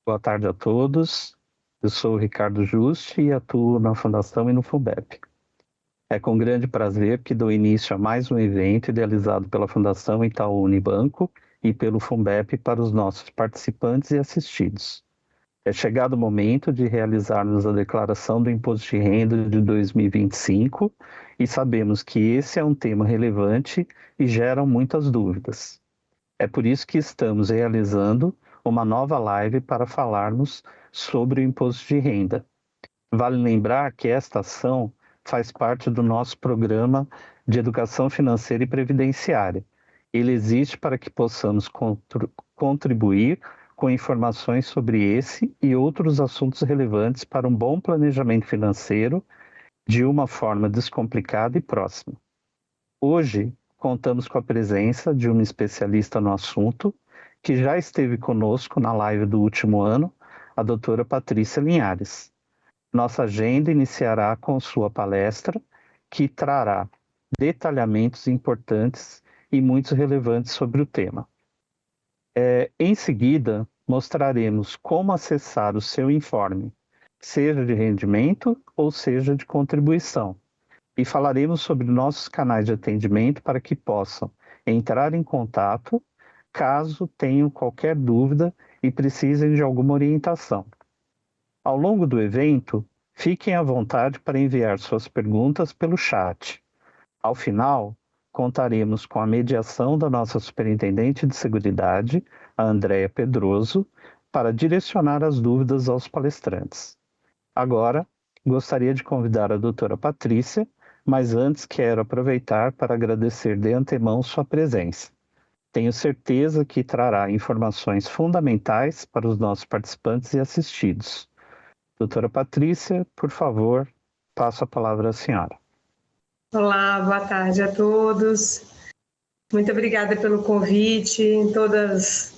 Boa tarde a todos. Eu sou o Ricardo Juste e atuo na Fundação e no Fundeb. É com grande prazer que dou início a mais um evento idealizado pela Fundação Itaú Unibanco e pelo Fundeb para os nossos participantes e assistidos. É chegado o momento de realizarmos a declaração do Imposto de Renda de 2025 e sabemos que esse é um tema relevante e gera muitas dúvidas. É por isso que estamos realizando uma nova live para falarmos sobre o Imposto de Renda. Vale lembrar que esta ação faz parte do nosso programa de educação financeira e previdenciária. Ele existe para que possamos contribuir com informações sobre esse e outros assuntos relevantes para um bom planejamento financeiro de uma forma descomplicada e próxima. Hoje, contamos com a presença de uma especialista no assunto, que já esteve conosco na live do último ano, a doutora Patrícia Linhares. Nossa agenda iniciará com sua palestra, que trará detalhamentos importantes e muito relevantes sobre o tema. Em seguida, mostraremos como acessar o seu informe, seja de rendimento ou seja de contribuição, e falaremos sobre nossos canais de atendimento para que possam entrar em contato caso tenham qualquer dúvida e precisem de alguma orientação. Ao longo do evento, fiquem à vontade para enviar suas perguntas pelo chat. Ao final, contaremos com a mediação da nossa Superintendente de Seguridade, a Andréia Pedroso, para direcionar as dúvidas aos palestrantes. Agora, gostaria de convidar a doutora Patrícia, mas antes quero aproveitar para agradecer de antemão sua presença. Tenho certeza que trará informações fundamentais para os nossos participantes e assistidos. Doutora Patrícia, por favor, passo a palavra à senhora. Olá, boa tarde a todos. Muito obrigada pelo convite em todas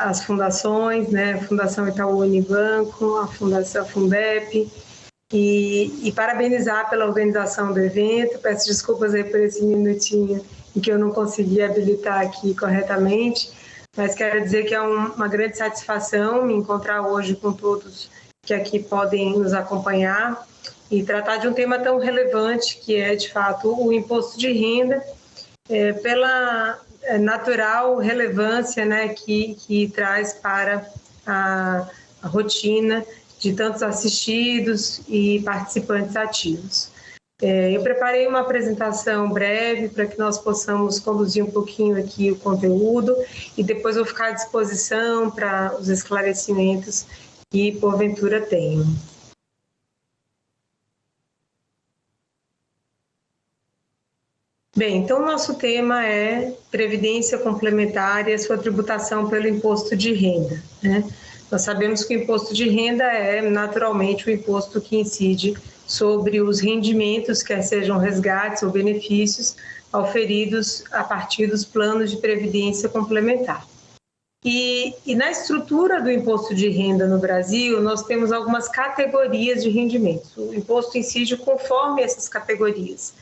as fundações, né? A Fundação Itaú Unibanco, a Fundação Fundeb, e parabenizar pela organização do evento. Peço desculpas aí por esse minutinho em que eu não consegui habilitar aqui corretamente, mas quero dizer que é uma grande satisfação me encontrar hoje com todos que aqui podem nos acompanhar e tratar de um tema tão relevante que é, de fato, o imposto de renda, pela natural relevância, né, que traz para a rotina de tantos assistidos e participantes ativos. Eu preparei uma apresentação breve para que nós possamos conduzir um pouquinho aqui o conteúdo e depois vou ficar à disposição para os esclarecimentos que porventura tenham. Bem, então o nosso tema é Previdência Complementar e a sua tributação pelo imposto de renda, né? Nós sabemos que o imposto de renda é naturalmente o imposto que incide sobre os rendimentos, quer sejam resgates ou benefícios, auferidos a partir dos planos de previdência complementar. E na estrutura do imposto de renda no Brasil, nós temos algumas categorias de rendimentos. O imposto incide conforme essas categorias.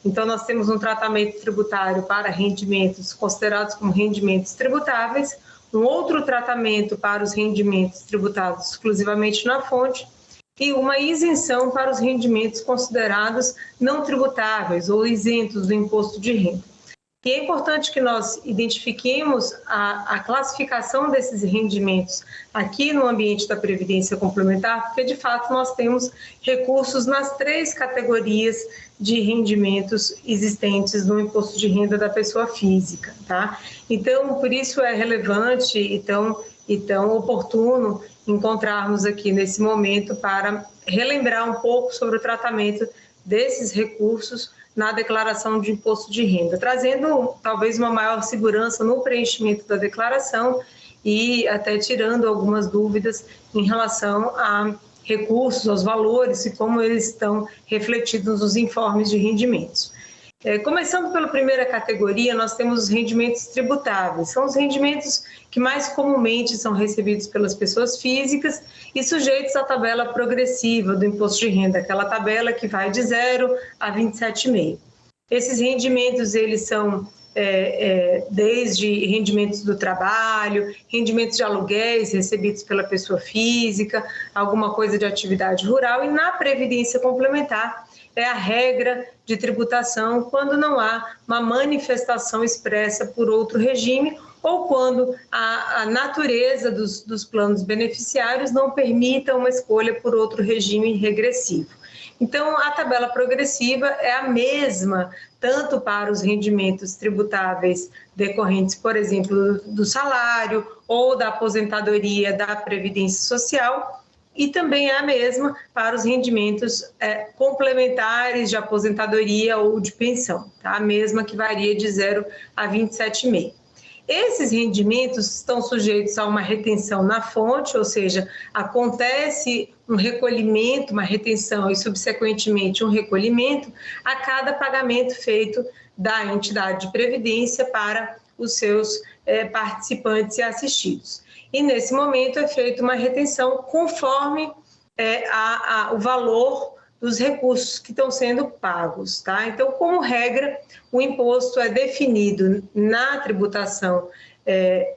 Então, nós temos um tratamento tributário para rendimentos considerados como rendimentos tributáveis, um outro tratamento para os rendimentos tributados exclusivamente na fonte e uma isenção para os rendimentos considerados não tributáveis ou isentos do imposto de renda. E é importante que nós identifiquemos a classificação desses rendimentos aqui no ambiente da Previdência Complementar, porque, de fato, nós temos recursos nas 3 categorias de rendimentos existentes no imposto de renda da pessoa física, tá? Então, por isso é relevante e tão oportuno encontrarmos aqui nesse momento para relembrar um pouco sobre o tratamento desses recursos na declaração de imposto de renda, trazendo talvez uma maior segurança no preenchimento da declaração e até tirando algumas dúvidas em relação a recursos, aos valores e como eles estão refletidos nos informes de rendimentos. Começando pela primeira categoria, nós temos os rendimentos tributáveis. São os rendimentos que mais comumente são recebidos pelas pessoas físicas e sujeitos à tabela progressiva do imposto de renda, aquela tabela que vai de 0 a 27,5. Esses rendimentos, eles são desde rendimentos do trabalho, rendimentos de aluguéis recebidos pela pessoa física, alguma coisa de atividade rural, e na Previdência Complementar é a regra de tributação quando não há uma manifestação expressa por outro regime ou quando a natureza dos planos beneficiários não permita uma escolha por outro regime regressivo. Então, a tabela progressiva é a mesma, tanto para os rendimentos tributáveis decorrentes, por exemplo, do salário ou da aposentadoria da Previdência Social, e também é a mesma para os rendimentos complementares de aposentadoria ou de pensão, tá? A mesma que varia de 0 a 27,5. Esses rendimentos estão sujeitos a uma retenção na fonte, ou seja, acontece um recolhimento, uma retenção e, subsequentemente, um recolhimento a cada pagamento feito da entidade de previdência para os seus participantes e assistidos. E, nesse momento, é feita uma retenção conforme o valor dos recursos que estão sendo pagos, tá? Então, como regra, o imposto é definido na tributação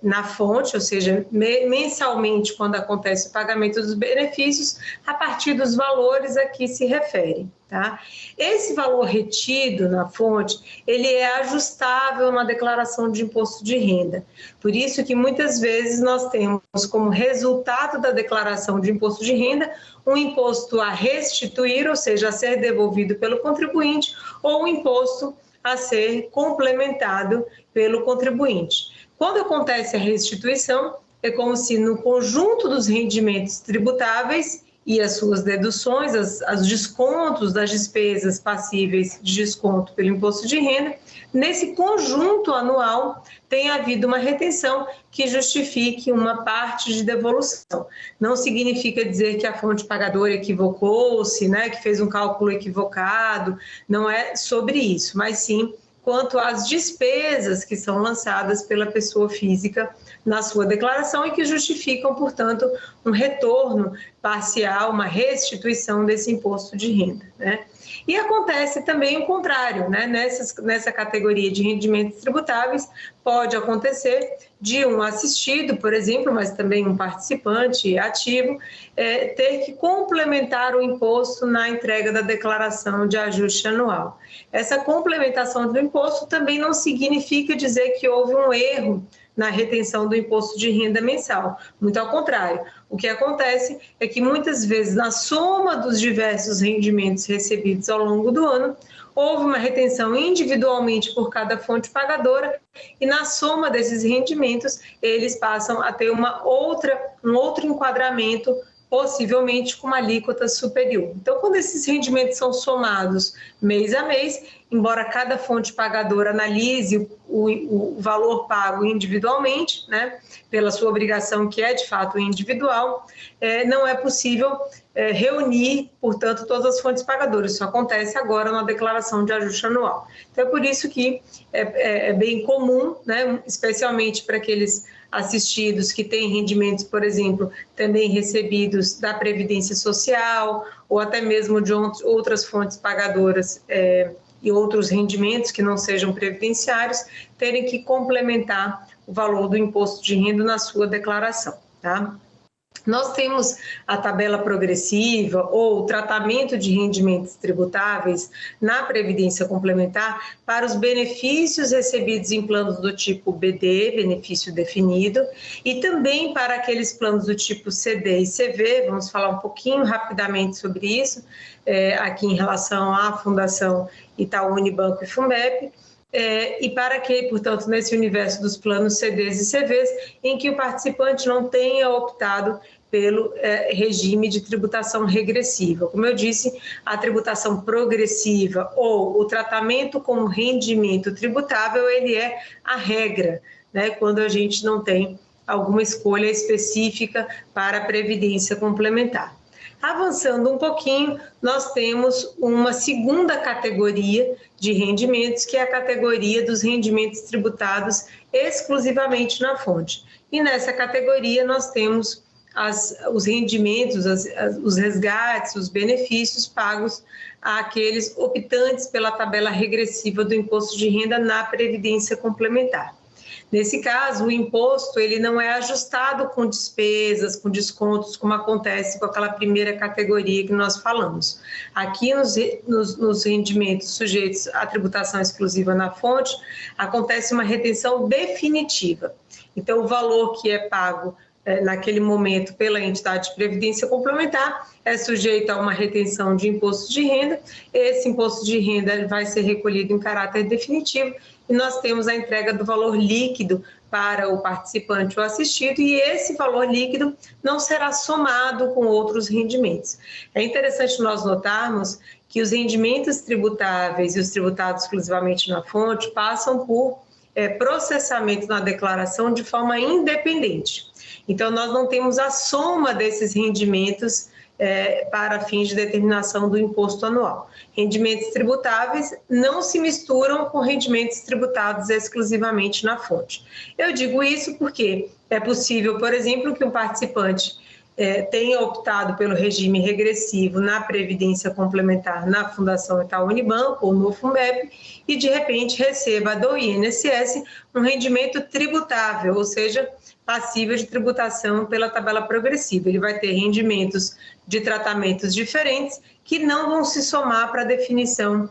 na fonte, ou seja, mensalmente, quando acontece o pagamento dos benefícios, a partir dos valores a que se refere, tá? Esse valor retido na fonte, ele é ajustável na declaração de imposto de renda. Por isso que muitas vezes nós temos como resultado da declaração de imposto de renda um imposto a restituir, ou seja, a ser devolvido pelo contribuinte, ou um imposto a ser complementado pelo contribuinte. Quando acontece a restituição, é como se no conjunto dos rendimentos tributáveis e as suas deduções, os descontos das despesas passíveis de desconto pelo imposto de renda, nesse conjunto anual tem havido uma retenção que justifique uma parte de devolução. Não significa dizer que a fonte pagadora equivocou-se, né, que fez um cálculo equivocado, não é sobre isso, mas sim quanto às despesas que são lançadas pela pessoa física na sua declaração e que justificam, portanto, um retorno parcial, uma restituição desse imposto de renda, né? E acontece também o contrário, né? Nessa categoria de rendimentos tributáveis, pode acontecer de um assistido, por exemplo, mas também um participante ativo, ter que complementar o imposto na entrega da declaração de ajuste anual. Essa complementação do imposto também não significa dizer que houve um erro na retenção do imposto de renda mensal. Muito ao contrário, o que acontece é que muitas vezes, na soma dos diversos rendimentos recebidos ao longo do ano, houve uma retenção individualmente por cada fonte pagadora e na soma desses rendimentos, eles passam a ter um outro enquadramento, possivelmente com uma alíquota superior. Então, quando esses rendimentos são somados mês a mês, embora cada fonte pagadora analise o valor pago individualmente, né, pela sua obrigação que é de fato individual, não é possível reunir, portanto, todas as fontes pagadoras. Isso acontece agora na declaração de ajuste anual. Então, é por isso que é bem comum, né, especialmente para aqueles assistidos que têm rendimentos, por exemplo, também recebidos da Previdência Social ou até mesmo de outras fontes pagadoras e outros rendimentos que não sejam previdenciários, terem que complementar o valor do imposto de renda na sua declaração, tá? Nós temos a tabela progressiva ou o tratamento de rendimentos tributáveis na Previdência Complementar para os benefícios recebidos em planos do tipo BD, benefício definido, e também para aqueles planos do tipo CD e CV. Vamos falar um pouquinho rapidamente sobre isso, aqui em relação à Fundação Itaú Unibanco e Funbep. E para que, portanto, nesse universo dos planos CDs e CVs, em que o participante não tenha optado pelo regime de tributação regressiva. Como eu disse, a tributação progressiva ou o tratamento como rendimento tributável, ele é a regra, né, quando a gente não tem alguma escolha específica para a previdência complementar. Avançando um pouquinho, nós temos uma segunda categoria de rendimentos, que é a categoria dos rendimentos tributados exclusivamente na fonte. E nessa categoria nós temos os rendimentos, os resgates, os benefícios pagos àqueles optantes pela tabela regressiva do imposto de renda na Previdência Complementar. Nesse caso, o imposto ele não é ajustado com despesas, com descontos, como acontece com aquela primeira categoria que nós falamos. Aqui, nos rendimentos sujeitos à tributação exclusiva na fonte, acontece uma retenção definitiva. Então, o valor que é pago naquele momento pela entidade de previdência complementar é sujeito a uma retenção de imposto de renda. Esse imposto de renda vai ser recolhido em caráter definitivo e nós temos a entrega do valor líquido para o participante ou assistido, e esse valor líquido não será somado com outros rendimentos. É interessante nós notarmos que os rendimentos tributáveis e os tributados exclusivamente na fonte passam por processamento na declaração de forma independente. Então, nós não temos a soma desses rendimentos para fins de determinação do imposto anual. Rendimentos tributáveis não se misturam com rendimentos tributados exclusivamente na fonte. Eu digo isso porque é possível, por exemplo, que um participante tenha optado pelo regime regressivo na Previdência Complementar na Fundação Itaú Unibanco ou no Funbep e, de repente, receba do INSS um rendimento tributável, ou seja, passível de tributação pela tabela progressiva. Ele vai ter rendimentos de tratamentos diferentes que não vão se somar para a definição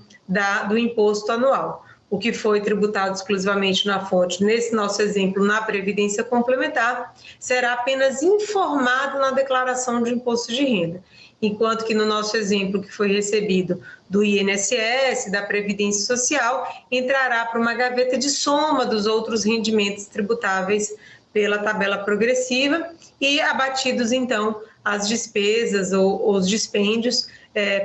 do imposto anual. O que foi tributado exclusivamente na fonte, nesse nosso exemplo, na Previdência Complementar, será apenas informado na declaração de imposto de renda, enquanto que no nosso exemplo, que foi recebido do INSS, da Previdência Social, entrará para uma gaveta de soma dos outros rendimentos tributáveis pela tabela progressiva e abatidos, então, as despesas ou os dispêndios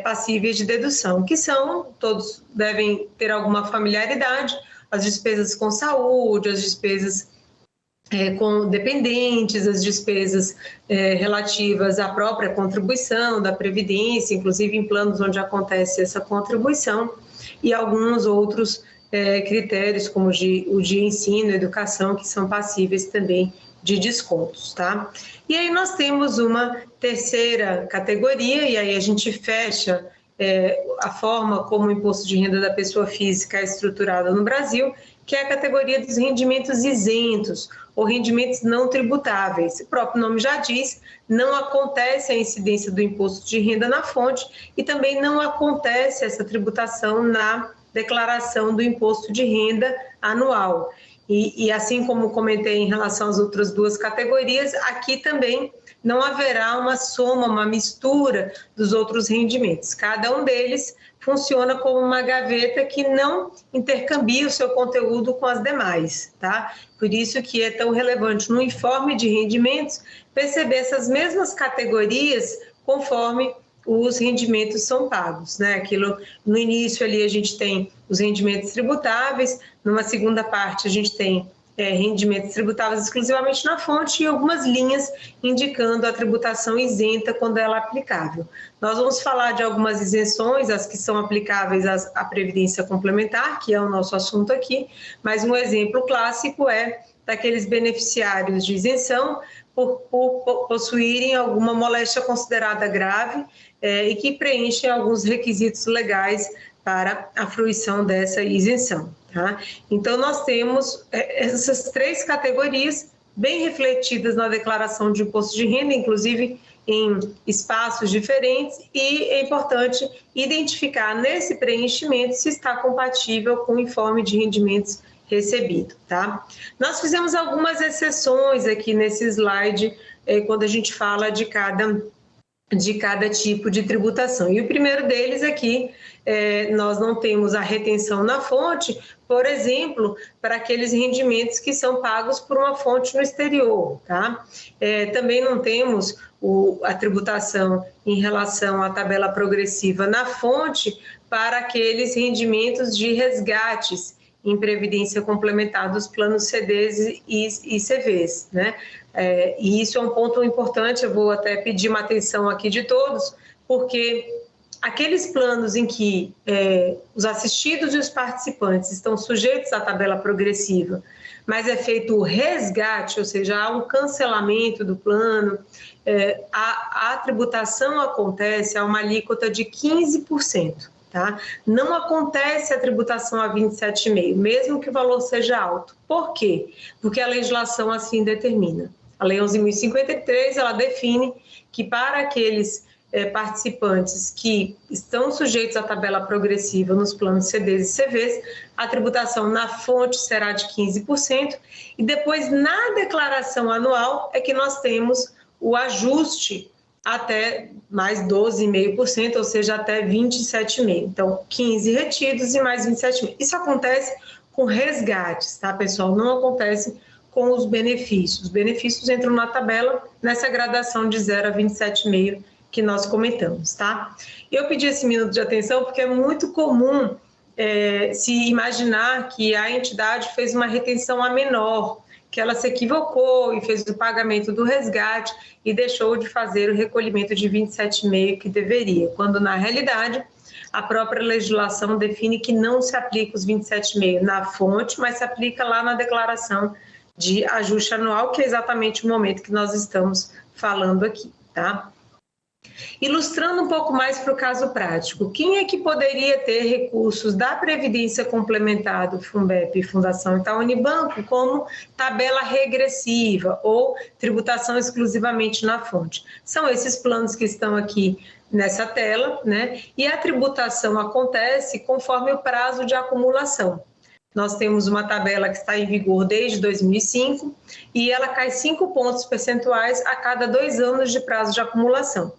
passíveis de dedução, que são, todos devem ter alguma familiaridade, as despesas com saúde, as despesas com dependentes, as despesas relativas à própria contribuição da Previdência, inclusive em planos onde acontece essa contribuição, e alguns outros critérios, como o de ensino e educação, que são passíveis também de descontos, tá? E aí nós temos uma terceira categoria, e aí a gente fecha a forma como o imposto de renda da pessoa física é estruturado no Brasil, que é a categoria dos rendimentos isentos ou rendimentos não tributáveis. O próprio nome já diz, não acontece a incidência do imposto de renda na fonte e também não acontece essa tributação na declaração do imposto de renda anual. E assim como comentei em relação às outras duas categorias, aqui também não haverá uma soma, uma mistura dos outros rendimentos. Cada um deles funciona como uma gaveta que não intercambia o seu conteúdo com as demais, tá? Por isso que é tão relevante no informe de rendimentos perceber essas mesmas categorias conforme os rendimentos são pagos, né? Aquilo, no início ali a gente tem os rendimentos tributáveis, numa segunda parte a gente tem rendimentos tributáveis exclusivamente na fonte e algumas linhas indicando a tributação isenta quando ela é aplicável. Nós vamos falar de algumas isenções, as que são aplicáveis à Previdência Complementar, que é o nosso assunto aqui, mas um exemplo clássico é daqueles beneficiários de isenção por possuírem alguma moléstia considerada grave e que preenchem alguns requisitos legais para a fruição dessa isenção. Tá? Então, nós temos essas três categorias bem refletidas na declaração de imposto de renda, inclusive em espaços diferentes, e é importante identificar nesse preenchimento se está compatível com o informe de rendimentos recebido. Tá? Nós fizemos algumas exceções aqui nesse slide, quando a gente fala de cada tipo de tributação. E o primeiro deles aqui, nós não temos a retenção na fonte, por exemplo, para aqueles rendimentos que são pagos por uma fonte no exterior, tá? Também não temos a tributação em relação à tabela progressiva na fonte para aqueles rendimentos de resgates em previdência complementar dos planos CDs e CVs, né? E isso é um ponto importante, eu vou até pedir uma atenção aqui de todos, porque aqueles planos em que os assistidos e os participantes estão sujeitos à tabela progressiva, mas é feito o resgate, ou seja, há um cancelamento do plano, a tributação acontece a uma alíquota de 15%. Tá? Não acontece a tributação a 27,5%, mesmo que o valor seja alto. Por quê? Porque a legislação assim determina. A Lei 11.053, ela define que para aqueles participantes que estão sujeitos à tabela progressiva nos planos CDs e CVs, a tributação na fonte será de 15%, e depois na declaração anual é que nós temos o ajuste até mais 12,5%, ou seja, até 27,5%. Então, 15 retidos e mais 27,5%. Isso acontece com resgates, tá, pessoal? Não acontece com os benefícios. Os benefícios entram na tabela nessa gradação de 0 a 27,5% que nós comentamos, tá? Eu pedi esse minuto de atenção porque é muito comum se imaginar que a entidade fez uma retenção a menor, que ela se equivocou e fez o pagamento do resgate e deixou de fazer o recolhimento de 27,5% que deveria, quando na realidade a própria legislação define que não se aplica os 27,5% na fonte, mas se aplica lá na declaração de ajuste anual, que é exatamente o momento que nós estamos falando aqui, tá? Ilustrando um pouco mais para o caso prático, quem é que poderia ter recursos da Previdência Complementar do Funbep e Fundação Itaú Unibanco como tabela regressiva ou tributação exclusivamente na fonte? São esses planos que estão aqui nessa tela, né? E a tributação acontece conforme o prazo de acumulação. Nós temos uma tabela que está em vigor desde 2005 e ela cai 5 pontos percentuais a cada 2 anos de prazo de acumulação.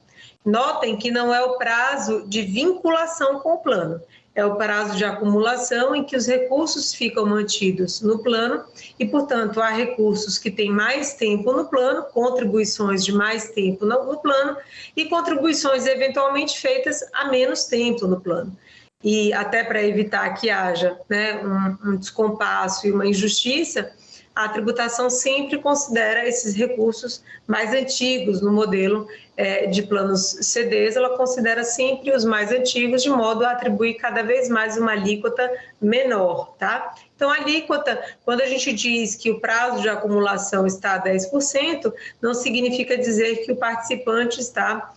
Notem que não é o prazo de vinculação com o plano, é o prazo de acumulação em que os recursos ficam mantidos no plano e, portanto, há recursos que têm mais tempo no plano, contribuições de mais tempo no plano e contribuições eventualmente feitas a menos tempo no plano. E até para evitar que haja, né, um descompasso e uma injustiça, a tributação sempre considera esses recursos mais antigos no modelo de planos CDs, ela considera sempre os mais antigos de modo a atribuir cada vez mais uma alíquota menor, tá? Então, a alíquota, quando a gente diz que o prazo de acumulação está a 10%, não significa dizer que o participante está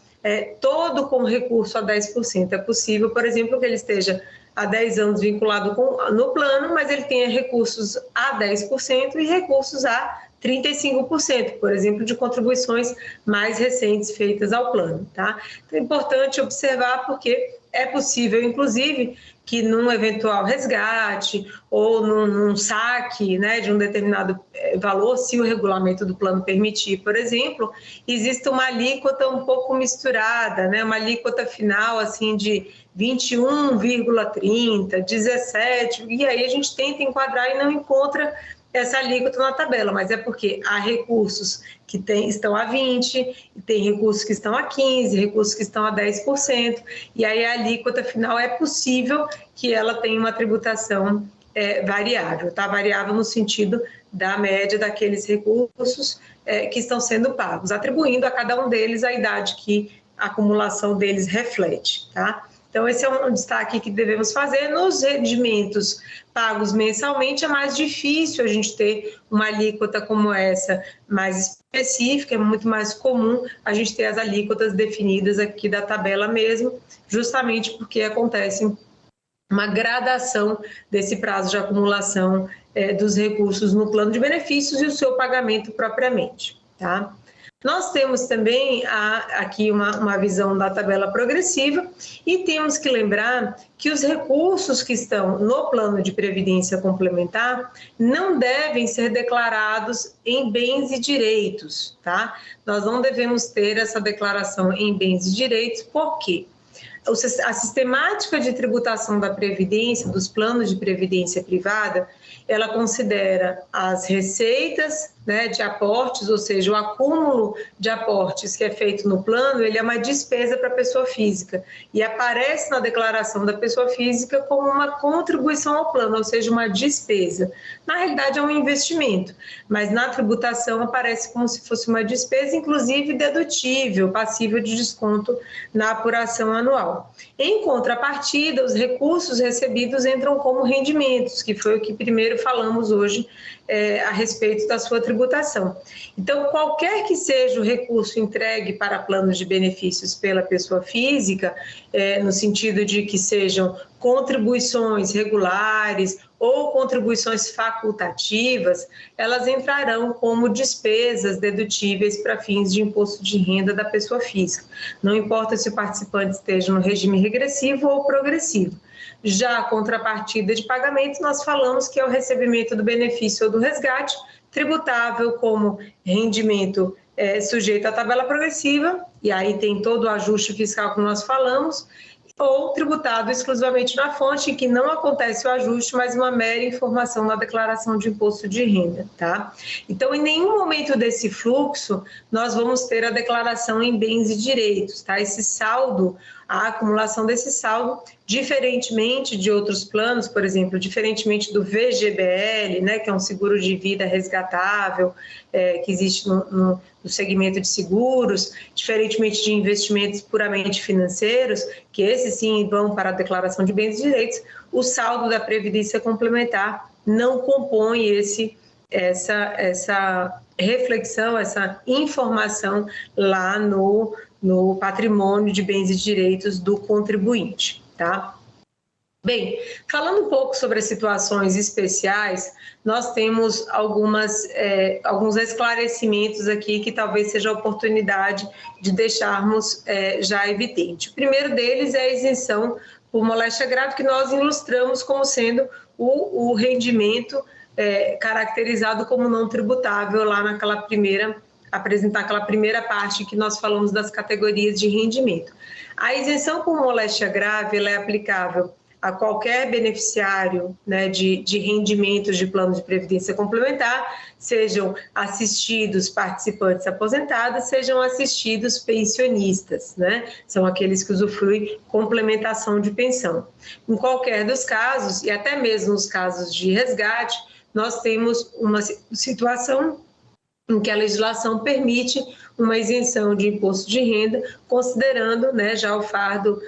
todo com recurso a 10%. É possível, por exemplo, que ele esteja há 10 anos vinculado no plano, mas ele tenha recursos a 10% e recursos a 35%, por exemplo, de contribuições mais recentes feitas ao plano, tá? Então, é importante observar porque é possível, inclusive, que num eventual resgate ou num saque, né, de um determinado valor, se o regulamento do plano permitir, por exemplo, existe uma alíquota um pouco misturada, né, uma alíquota final assim de 21,30, 17, e aí a gente tenta enquadrar e não encontra essa alíquota na tabela, mas é porque há recursos que estão a 20%, e tem recursos que estão a 15%, recursos que estão a 10%, e aí a alíquota final é possível que ela tenha uma tributação variável, tá? Variável no sentido da média daqueles recursos que estão sendo pagos, atribuindo a cada um deles a idade que a acumulação deles reflete, tá? Então, esse é um destaque que devemos fazer. Nos rendimentos pagos mensalmente, é mais difícil a gente ter uma alíquota como essa mais específica, é muito mais comum a gente ter as alíquotas definidas aqui da tabela mesmo, justamente porque acontece uma gradação desse prazo de acumulação dos recursos no plano de benefícios e o seu pagamento propriamente, tá? Nós temos também aqui uma visão da tabela progressiva e temos que lembrar que os recursos que estão no plano de previdência complementar não devem ser declarados em bens e direitos, tá? Nós não devemos ter essa declaração em bens e direitos, por quê? A sistemática de tributação da Previdência, dos planos de previdência privada, ela considera as receitas, né, de aportes, ou seja, o acúmulo de aportes que é feito no plano, ele é uma despesa para a pessoa física e aparece na declaração da pessoa física como uma contribuição ao plano, ou seja, uma despesa. Na realidade é um investimento, mas na tributação aparece como se fosse uma despesa, inclusive dedutível, passível de desconto na apuração anual. Em contrapartida, os recursos recebidos entram como rendimentos, que foi o que primeiro falamos hoje a respeito da sua tributação. Então, qualquer que seja o recurso entregue para planos de benefícios pela pessoa física, no sentido de que sejam contribuições regulares ou contribuições facultativas, elas entrarão como despesas dedutíveis para fins de imposto de renda da pessoa física. Não importa se o participante esteja no regime regressivo ou progressivo. Já a contrapartida de pagamento, nós falamos que é o recebimento do benefício ou do resgate, tributável como rendimento sujeito à tabela progressiva, e aí tem todo o ajuste fiscal que nós falamos, ou tributado exclusivamente na fonte, em que não acontece o ajuste, mas uma mera informação na declaração de imposto de renda, tá? Então, em nenhum momento desse fluxo, nós vamos ter a declaração em bens e direitos, tá? Esse saldo, a acumulação desse saldo, diferentemente de outros planos, por exemplo, diferentemente do VGBL, né, que é um seguro de vida resgatável, que existe no segmento de seguros, diferentemente de investimentos puramente financeiros, que esses sim vão para a declaração de bens e direitos, o saldo da Previdência Complementar não compõe essa reflexão, essa informação lá no patrimônio de bens e direitos do contribuinte, tá? Bem, falando um pouco sobre as situações especiais, nós temos alguns esclarecimentos aqui que talvez seja a oportunidade de deixarmos já evidente. O primeiro deles é a isenção por moléstia grave, que nós ilustramos como sendo o rendimento caracterizado como não tributável lá naquela apresentar aquela primeira parte que nós falamos das categorias de rendimento. A isenção por moléstia grave ela é aplicável a qualquer beneficiário, né, de rendimentos de plano de previdência complementar, sejam assistidos participantes aposentados, sejam assistidos pensionistas, né? São aqueles que usufruem complementação de pensão. Em qualquer dos casos, e até mesmo nos casos de resgate, nós temos uma situação em que a legislação permite uma isenção de imposto de renda, considerando, né, já o fardo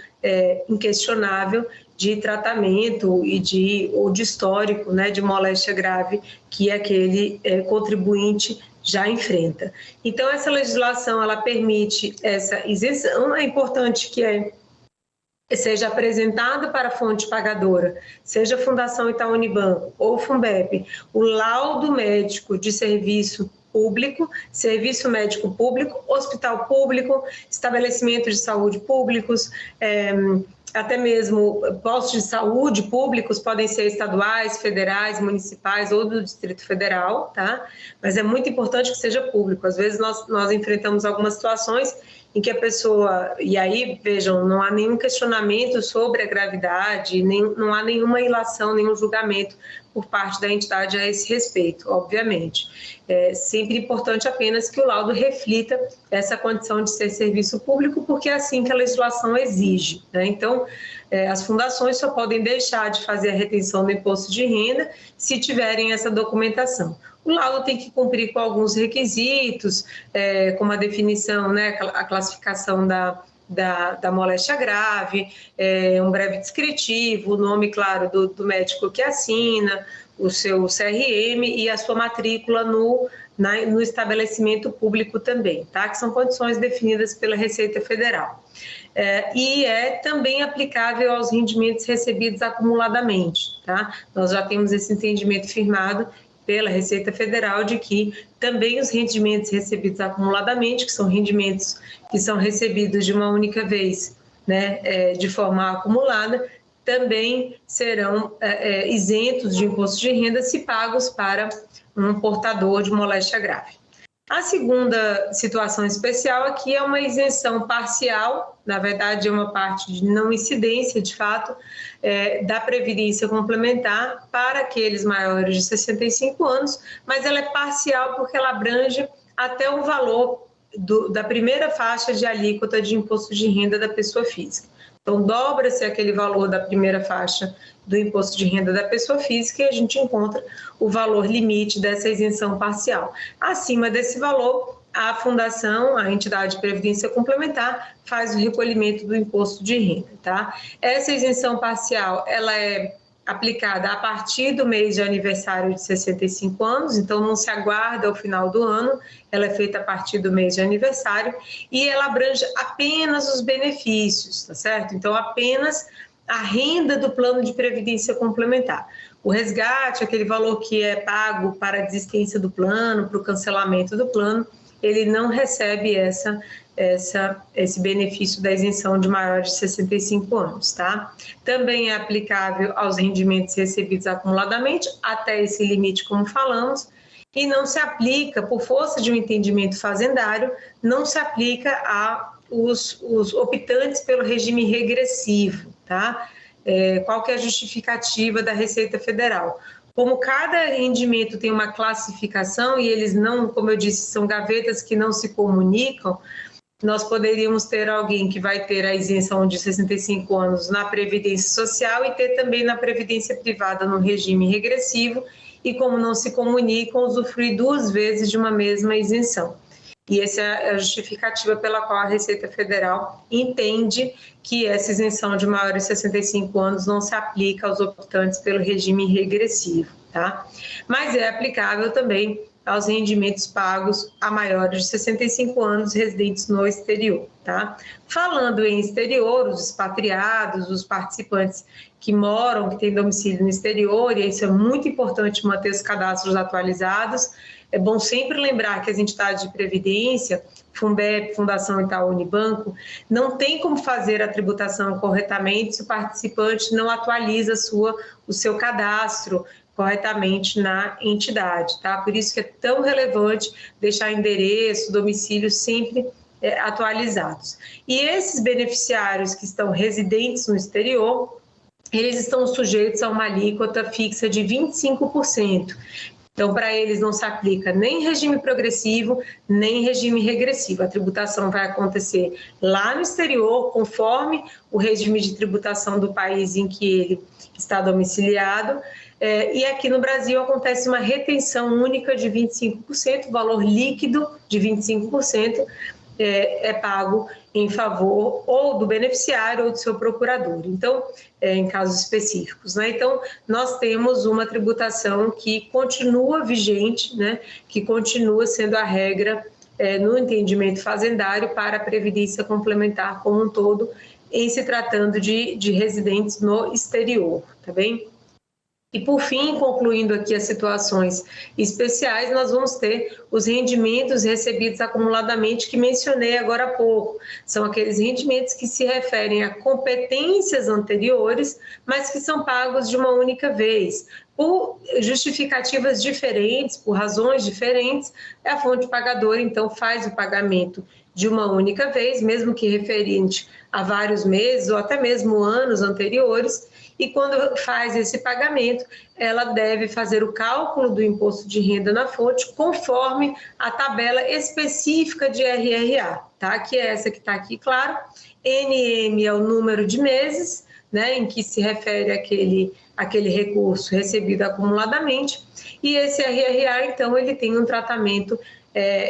inquestionável de tratamento ou de histórico, né, de moléstia grave que aquele contribuinte já enfrenta. Então, essa legislação ela permite essa isenção. É importante que seja apresentado para a fonte pagadora, seja a Fundação Itaú Unibanco ou Funbep, o laudo médico de serviço público, serviço médico público, hospital público, estabelecimento de saúde públicos, até mesmo postos de saúde públicos, podem ser estaduais, federais, municipais ou do Distrito Federal, tá? Mas é muito importante que seja público. Às vezes nós enfrentamos algumas situações em que a pessoa, e aí, vejam, não há nenhum questionamento sobre a gravidade, não há nenhuma ilação, nenhum julgamento por parte da entidade a esse respeito, obviamente. É sempre importante apenas que o laudo reflita essa condição de ser serviço público, porque é assim que a legislação exige, né? Então, as fundações só podem deixar de fazer a retenção do imposto de renda se tiverem essa documentação. O laudo tem que cumprir com alguns requisitos, como a definição, né, a classificação da moléstia grave, um breve descritivo, o nome, claro, do médico que assina, o seu CRM e a sua matrícula no estabelecimento público também, tá? Que são condições definidas pela Receita Federal. E é também aplicável aos rendimentos recebidos acumuladamente, tá? Nós já temos esse entendimento firmado pela Receita Federal de que também os rendimentos recebidos acumuladamente, que são rendimentos que são recebidos de uma única vez, né, de forma acumulada, também serão isentos de imposto de renda se pagos para um portador de moléstia grave. A segunda situação especial aqui é uma isenção parcial, na verdade é uma parte de não incidência, de fato, da Previdência Complementar para aqueles maiores de 65 anos, mas ela é parcial porque ela abrange até o valor da primeira faixa de alíquota de imposto de renda da pessoa física. Então, dobra-se aquele valor da primeira faixa do imposto de renda da pessoa física e a gente encontra o valor limite dessa isenção parcial. Acima desse valor, a fundação, a entidade de previdência complementar, faz o recolhimento do imposto de renda, tá? Essa isenção parcial, ela é aplicada a partir do mês de aniversário de 65 anos, então não se aguarda ao final do ano, ela é feita a partir do mês de aniversário e ela abrange apenas os benefícios, tá certo? Então, apenas a renda do plano de previdência complementar. O resgate, aquele valor que é pago para a desistência do plano, para o cancelamento do plano, ele não recebe esse benefício da isenção de maiores de 65 anos, tá? Também é aplicável aos rendimentos recebidos acumuladamente, até esse limite, como falamos, e não se aplica, por força de um entendimento fazendário, não se aplica aos optantes pelo regime regressivo, tá? Qual que é a justificativa da Receita Federal? Como cada rendimento tem uma classificação e eles não, como eu disse, são gavetas que não se comunicam, nós poderíamos ter alguém que vai ter a isenção de 65 anos na Previdência Social e ter também na Previdência Privada no regime regressivo e, como não se comunicam, usufruir 2 vezes de uma mesma isenção. E essa é a justificativa pela qual a Receita Federal entende que essa isenção de maiores de 65 anos não se aplica aos optantes pelo regime regressivo, tá? Mas é aplicável também aos rendimentos pagos a maiores de 65 anos residentes no exterior, tá? Falando em exterior, os expatriados, os participantes que moram, que têm domicílio no exterior, e isso é muito importante manter os cadastros atualizados. É bom sempre lembrar que as entidades de previdência, Funbep, Fundação Itaú Unibanco, não tem como fazer a tributação corretamente se o participante não atualiza o seu cadastro corretamente na entidade, tá? Por isso que é tão relevante deixar endereço, domicílio sempre atualizados. E esses beneficiários que estão residentes no exterior, eles estão sujeitos a uma alíquota fixa de 25%. Então, para eles não se aplica nem regime progressivo, nem regime regressivo. A tributação vai acontecer lá no exterior, conforme o regime de tributação do país em que ele está domiciliado. E aqui no Brasil acontece uma retenção única de 25%, valor líquido de 25%, é pago em favor ou do beneficiário ou do seu procurador, então, em casos específicos, né? Então, nós temos uma tributação que continua vigente, né? Que continua sendo a regra no entendimento fazendário para a previdência complementar como um todo, em se tratando de residentes no exterior, tá bem? E, por fim, concluindo aqui as situações especiais, nós vamos ter os rendimentos recebidos acumuladamente que mencionei agora há pouco. São aqueles rendimentos que se referem a competências anteriores, mas que são pagos de uma única vez. Por justificativas diferentes, por razões diferentes, a fonte pagadora, então, faz o pagamento de uma única vez, mesmo que referente a vários meses ou até mesmo anos anteriores, e quando faz esse pagamento, ela deve fazer o cálculo do imposto de renda na fonte conforme a tabela específica de RRA, tá? Que é essa que está aqui, claro. NM é o número de meses, né, em que se refere aquele recurso recebido acumuladamente, e esse RRA, então, ele tem um tratamento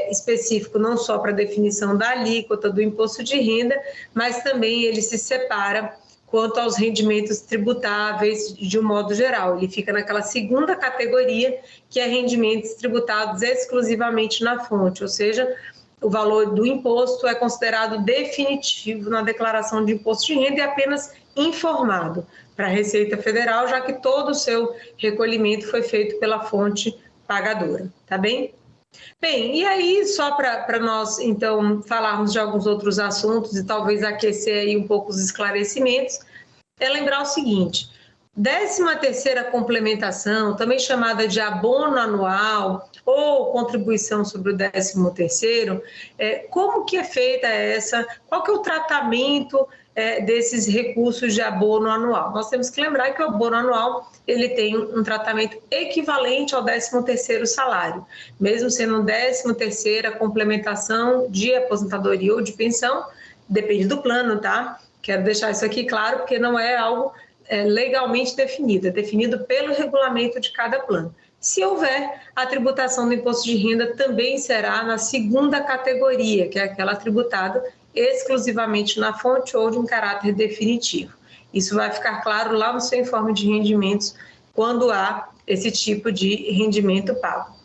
específico não só para a definição da alíquota do imposto de renda, mas também ele se separa quanto aos rendimentos tributáveis de um modo geral. Ele fica naquela segunda categoria, que é rendimentos tributados exclusivamente na fonte, ou seja, o valor do imposto é considerado definitivo na declaração de imposto de renda e apenas informado para a Receita Federal, já que todo o seu recolhimento foi feito pela fonte pagadora, tá bem? Bem, e aí, só para nós, então, falarmos de alguns outros assuntos e talvez aquecer aí um pouco os esclarecimentos, é lembrar o seguinte: 13ª complementação, também chamada de abono anual ou contribuição sobre o 13º, como que é feita essa, qual que é o tratamento desses recursos de abono anual? Nós temos que lembrar que o abono anual ele tem um tratamento equivalente ao 13º salário, mesmo sendo 13ª complementação de aposentadoria ou de pensão, depende do plano, tá? Quero deixar isso aqui claro, porque não é algo legalmente definido, é definido pelo regulamento de cada plano. Se houver, a tributação do imposto de renda também será na segunda categoria, que é aquela tributada exclusivamente na fonte ou de um caráter definitivo. Isso vai ficar claro lá no seu informe de rendimentos quando há esse tipo de rendimento pago.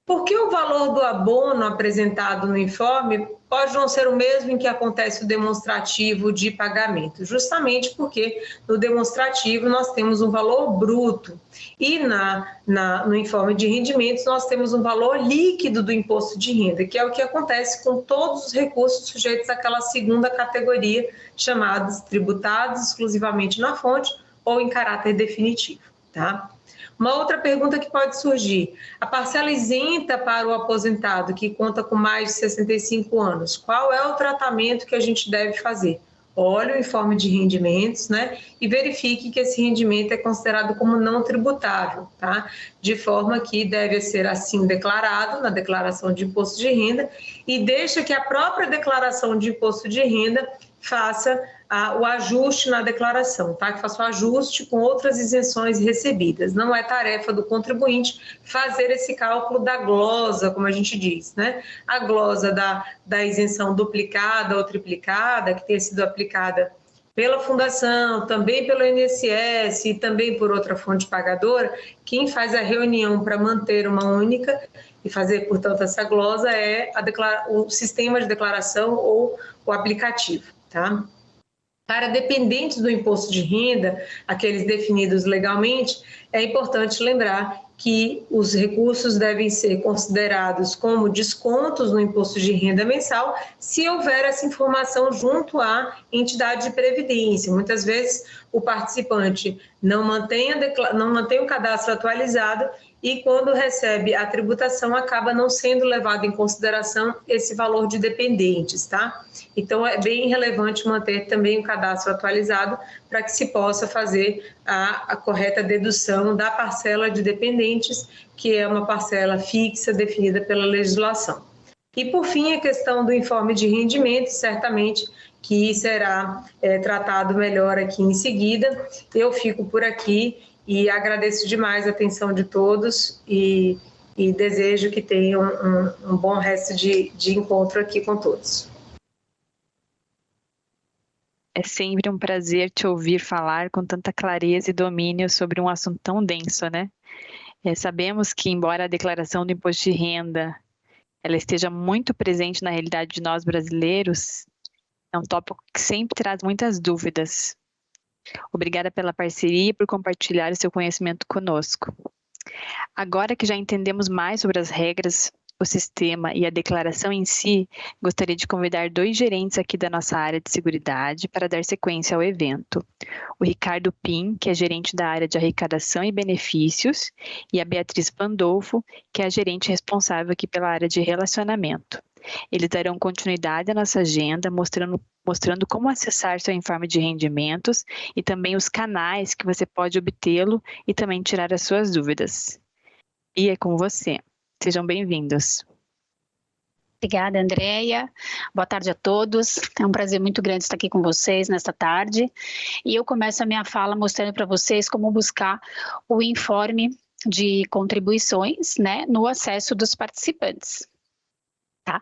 Por que o valor do abono apresentado no informe pode não ser o mesmo em que acontece o demonstrativo de pagamento? Justamente porque no demonstrativo nós temos um valor bruto e no informe de rendimentos nós temos um valor líquido do imposto de renda, que é o que acontece com todos os recursos sujeitos àquela segunda categoria, chamados tributados exclusivamente na fonte ou em caráter definitivo, tá? Uma outra pergunta que pode surgir: a parcela isenta para o aposentado que conta com mais de 65 anos, qual é o tratamento que a gente deve fazer? Olhe o informe de rendimentos, né, e verifique que esse rendimento é considerado como não tributável, tá? De forma que deve ser assim declarado na declaração de imposto de renda e deixa que a própria declaração de imposto de renda faça o ajuste na declaração, tá? Que faça o ajuste com outras isenções recebidas. Não é tarefa do contribuinte fazer esse cálculo da glosa, como a gente diz, né? A glosa da isenção duplicada ou triplicada, que tenha sido aplicada pela Fundação, também pelo INSS e também por outra fonte pagadora, quem faz a reunião para manter uma única e fazer, portanto, essa glosa é o sistema de declaração ou o aplicativo, tá? Para dependentes do imposto de renda, aqueles definidos legalmente, é importante lembrar que os recursos devem ser considerados como descontos no imposto de renda mensal se houver essa informação junto à entidade de previdência. Muitas vezes o participante não mantém o cadastro atualizado e quando recebe a tributação acaba não sendo levado em consideração esse valor de dependentes, tá? Então é bem relevante manter também o cadastro atualizado para que se possa fazer a correta dedução da parcela de dependentes, que é uma parcela fixa definida pela legislação. E por fim, a questão do informe de rendimento, certamente que será tratado melhor aqui em seguida. Eu fico por aqui e agradeço demais a atenção de todos e desejo que tenham um bom resto de encontro aqui com todos. É sempre um prazer te ouvir falar com tanta clareza e domínio sobre um assunto tão denso, né? Sabemos que, embora a declaração do imposto de renda ela esteja muito presente na realidade de nós brasileiros, é um tópico que sempre traz muitas dúvidas. Obrigada pela parceria e por compartilhar o seu conhecimento conosco. Agora que já entendemos mais sobre as regras, o sistema e a declaração em si, gostaria de convidar 2 gerentes aqui da nossa área de seguridade para dar sequência ao evento. O Ricardo Pim, que é gerente da área de arrecadação e benefícios, e a Beatriz Pandolfo, que é a gerente responsável aqui pela área de relacionamento. Eles darão continuidade à nossa agenda, mostrando como acessar seu informe de rendimentos e também os canais que você pode obtê-lo e também tirar as suas dúvidas. E é com você. Sejam bem-vindos. Obrigada, Andréia. Boa tarde a todos. É um prazer muito grande estar aqui com vocês nesta tarde. E eu começo a minha fala mostrando para vocês como buscar o informe de contribuições, né, no acesso dos participantes. Tá?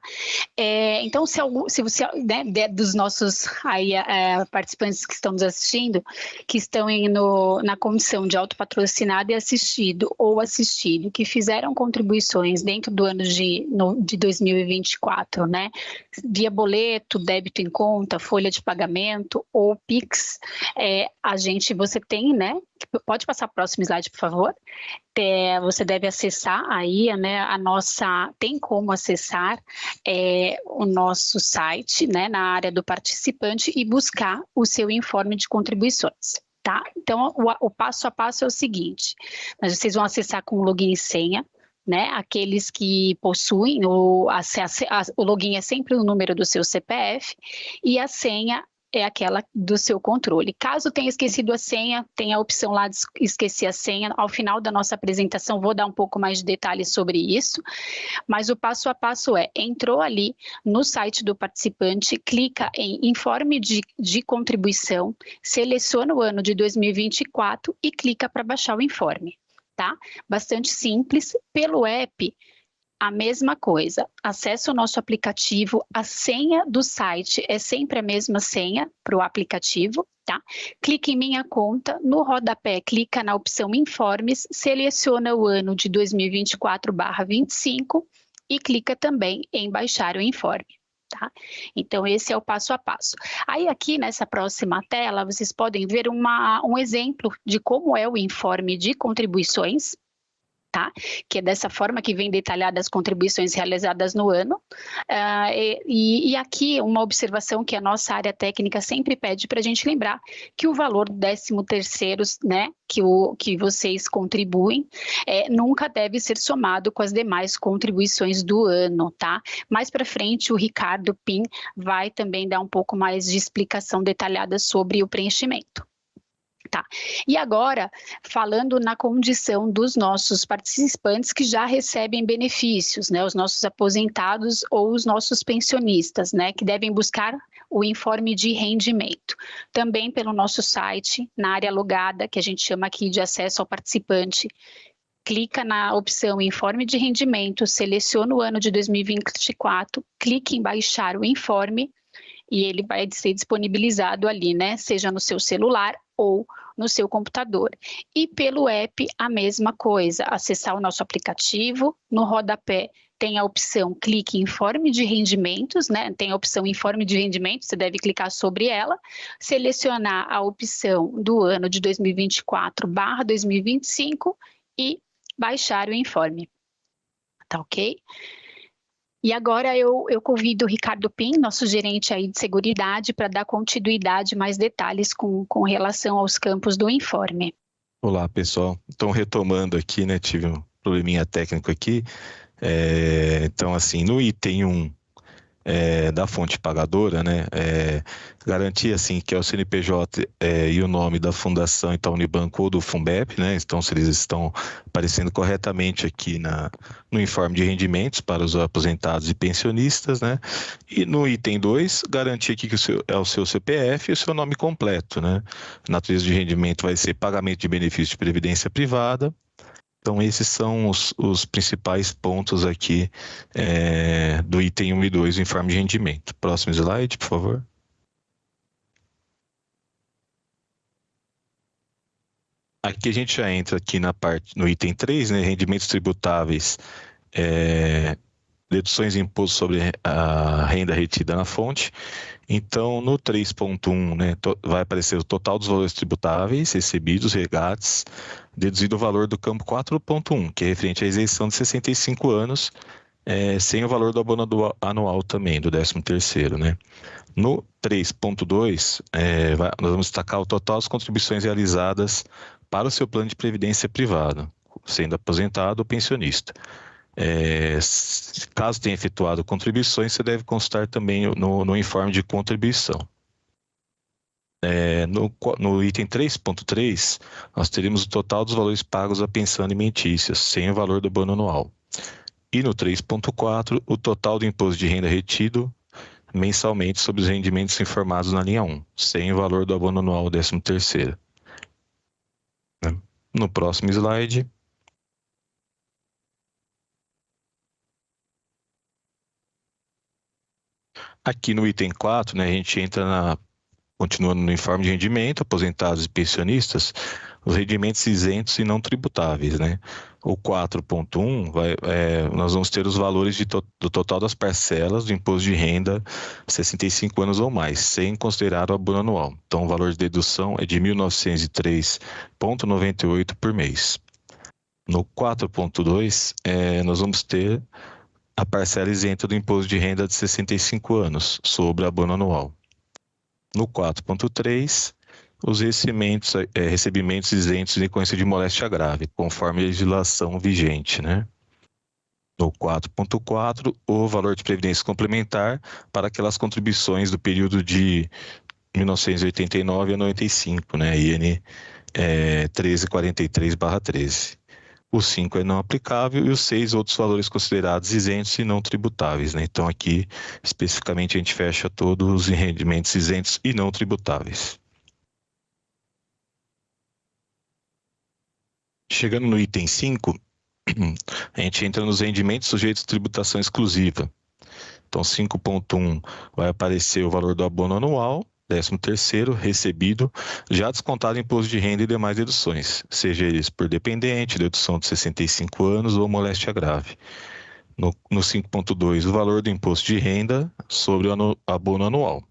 Então, se você, né, dos nossos aí, participantes que estão nos assistindo, que estão na condição de autopatrocinado e assistido ou assistido, que fizeram contribuições dentro do ano de 2024, né, via boleto, débito em conta, folha de pagamento ou PIX, você tem, né, pode passar para o próximo slide, por favor. Você deve acessar aí, né, tem como acessar o nosso site, né, na área do participante e buscar o seu informe de contribuições, tá? Então, o passo a passo é o seguinte, vocês vão acessar com login e senha, né, aqueles que possuem, o login é sempre o número do seu CPF e a senha é aquela do seu controle. Caso tenha esquecido a senha, tem a opção lá de esquecer a senha. Ao final da nossa apresentação, vou dar um pouco mais de detalhes sobre isso, mas o passo a passo entrou ali no site do participante, clica em informe de contribuição, seleciona o ano de 2024 e clica para baixar o informe, tá? Bastante simples. Pelo app, a mesma coisa. Acesse o nosso aplicativo, a senha do site é sempre a mesma senha para o aplicativo, tá? Clique em Minha Conta, no rodapé clica na opção Informes, seleciona o ano de 2024/25 e clica também em Baixar o informe. Tá? Então, esse é o passo a passo. Aí, aqui nessa próxima tela, vocês podem ver um exemplo de como é o informe de contribuições, tá? Que é dessa forma que vem detalhadas as contribuições realizadas no ano. E aqui uma observação que a nossa área técnica sempre pede para a gente lembrar que o valor do 13º, né, que vocês contribuem, nunca deve ser somado com as demais contribuições do ano, tá? Mais para frente, o Ricardo Pim vai também dar um pouco mais de explicação detalhada sobre o preenchimento. Tá. E agora, falando na condição dos nossos participantes que já recebem benefícios, né, os nossos aposentados ou os nossos pensionistas, né, que devem buscar o informe de rendimento. Também pelo nosso site, na área logada, que a gente chama aqui de acesso ao participante, clica na opção Informe de Rendimento, seleciona o ano de 2024, clique em Baixar o informe e ele vai ser disponibilizado ali, né, seja no seu celular ou no seu computador. E pelo app, a mesma coisa, acessar o nosso aplicativo, no rodapé tem a opção clique em Informe de Rendimentos, né? Tem a opção Informe de Rendimentos, você deve clicar sobre ela, selecionar a opção do ano de 2024/2025 e baixar o informe. Tá ok? E agora eu convido o Ricardo Pim, nosso gerente aí de seguridade, para dar continuidade, mais detalhes com relação aos campos do informe. Olá, pessoal. Então, retomando aqui, né, tive um probleminha técnico aqui. Então, assim, no item 1 da fonte pagadora, né, garantir, assim, que é o CNPJ e o nome da Fundação Itaú Unibanco ou do Funbep, né, então se eles estão aparecendo corretamente aqui no informe de rendimentos para os aposentados e pensionistas, né, e no item 2, garantir aqui que é o seu CPF e o seu nome completo, né, a natureza de rendimento vai ser pagamento de benefício de previdência privada. Então, esses são os principais pontos aqui do item 1 e 2 do informe de rendimento. Próximo slide, por favor. Aqui a gente já entra aqui no item 3, né, rendimentos tributáveis, deduções de imposto sobre a renda retida na fonte. Então, no 3.1, né, vai aparecer o total dos valores tributáveis recebidos, regates, deduzido o valor do campo 4.1, que é referente à isenção de 65 anos, sem o valor do abono anual também, do 13º, né? No 3.2, nós vamos destacar o total das contribuições realizadas para o seu plano de previdência privado, sendo aposentado ou pensionista. Caso tenha efetuado contribuições, você deve constar também no informe de contribuição. No item 3.3, nós teremos o total dos valores pagos a pensão alimentícia, sem o valor do abono anual. E no 3.4, o total do imposto de renda retido mensalmente sobre os rendimentos informados na linha 1, sem o valor do abono anual 13º. No próximo slide. Aqui no item 4, né, a gente entra continuando no informe de rendimento, aposentados e pensionistas, os rendimentos isentos e não tributáveis, né? O 4.1, nós vamos ter os valores do total das parcelas do imposto de renda 65 anos ou mais, sem considerar o abono anual. Então, o valor de dedução é de R$ 1.903,98 por mês. No 4.2, nós vamos ter a parcela isenta do imposto de renda de 65 anos, sobre abono anual. No 4.3, os recebimentos isentos em decorrência de moléstia grave, conforme a legislação vigente, né? No 4.4, o valor de previdência complementar para aquelas contribuições do período de 1989 a 95, né? IN 1343/13. O 5 é não aplicável e os 6 outros valores considerados isentos e não tributáveis, né? Então, aqui, especificamente, a gente fecha todos os rendimentos isentos e não tributáveis. Chegando no item 5, a gente entra nos rendimentos sujeitos à tributação exclusiva. Então, 5.1 vai aparecer o valor do abono anual, 13º, recebido, já descontado imposto de renda e demais deduções, seja eles por dependente, dedução de 65 anos ou moléstia grave. No 5.2, o valor do imposto de renda sobre o abono anual.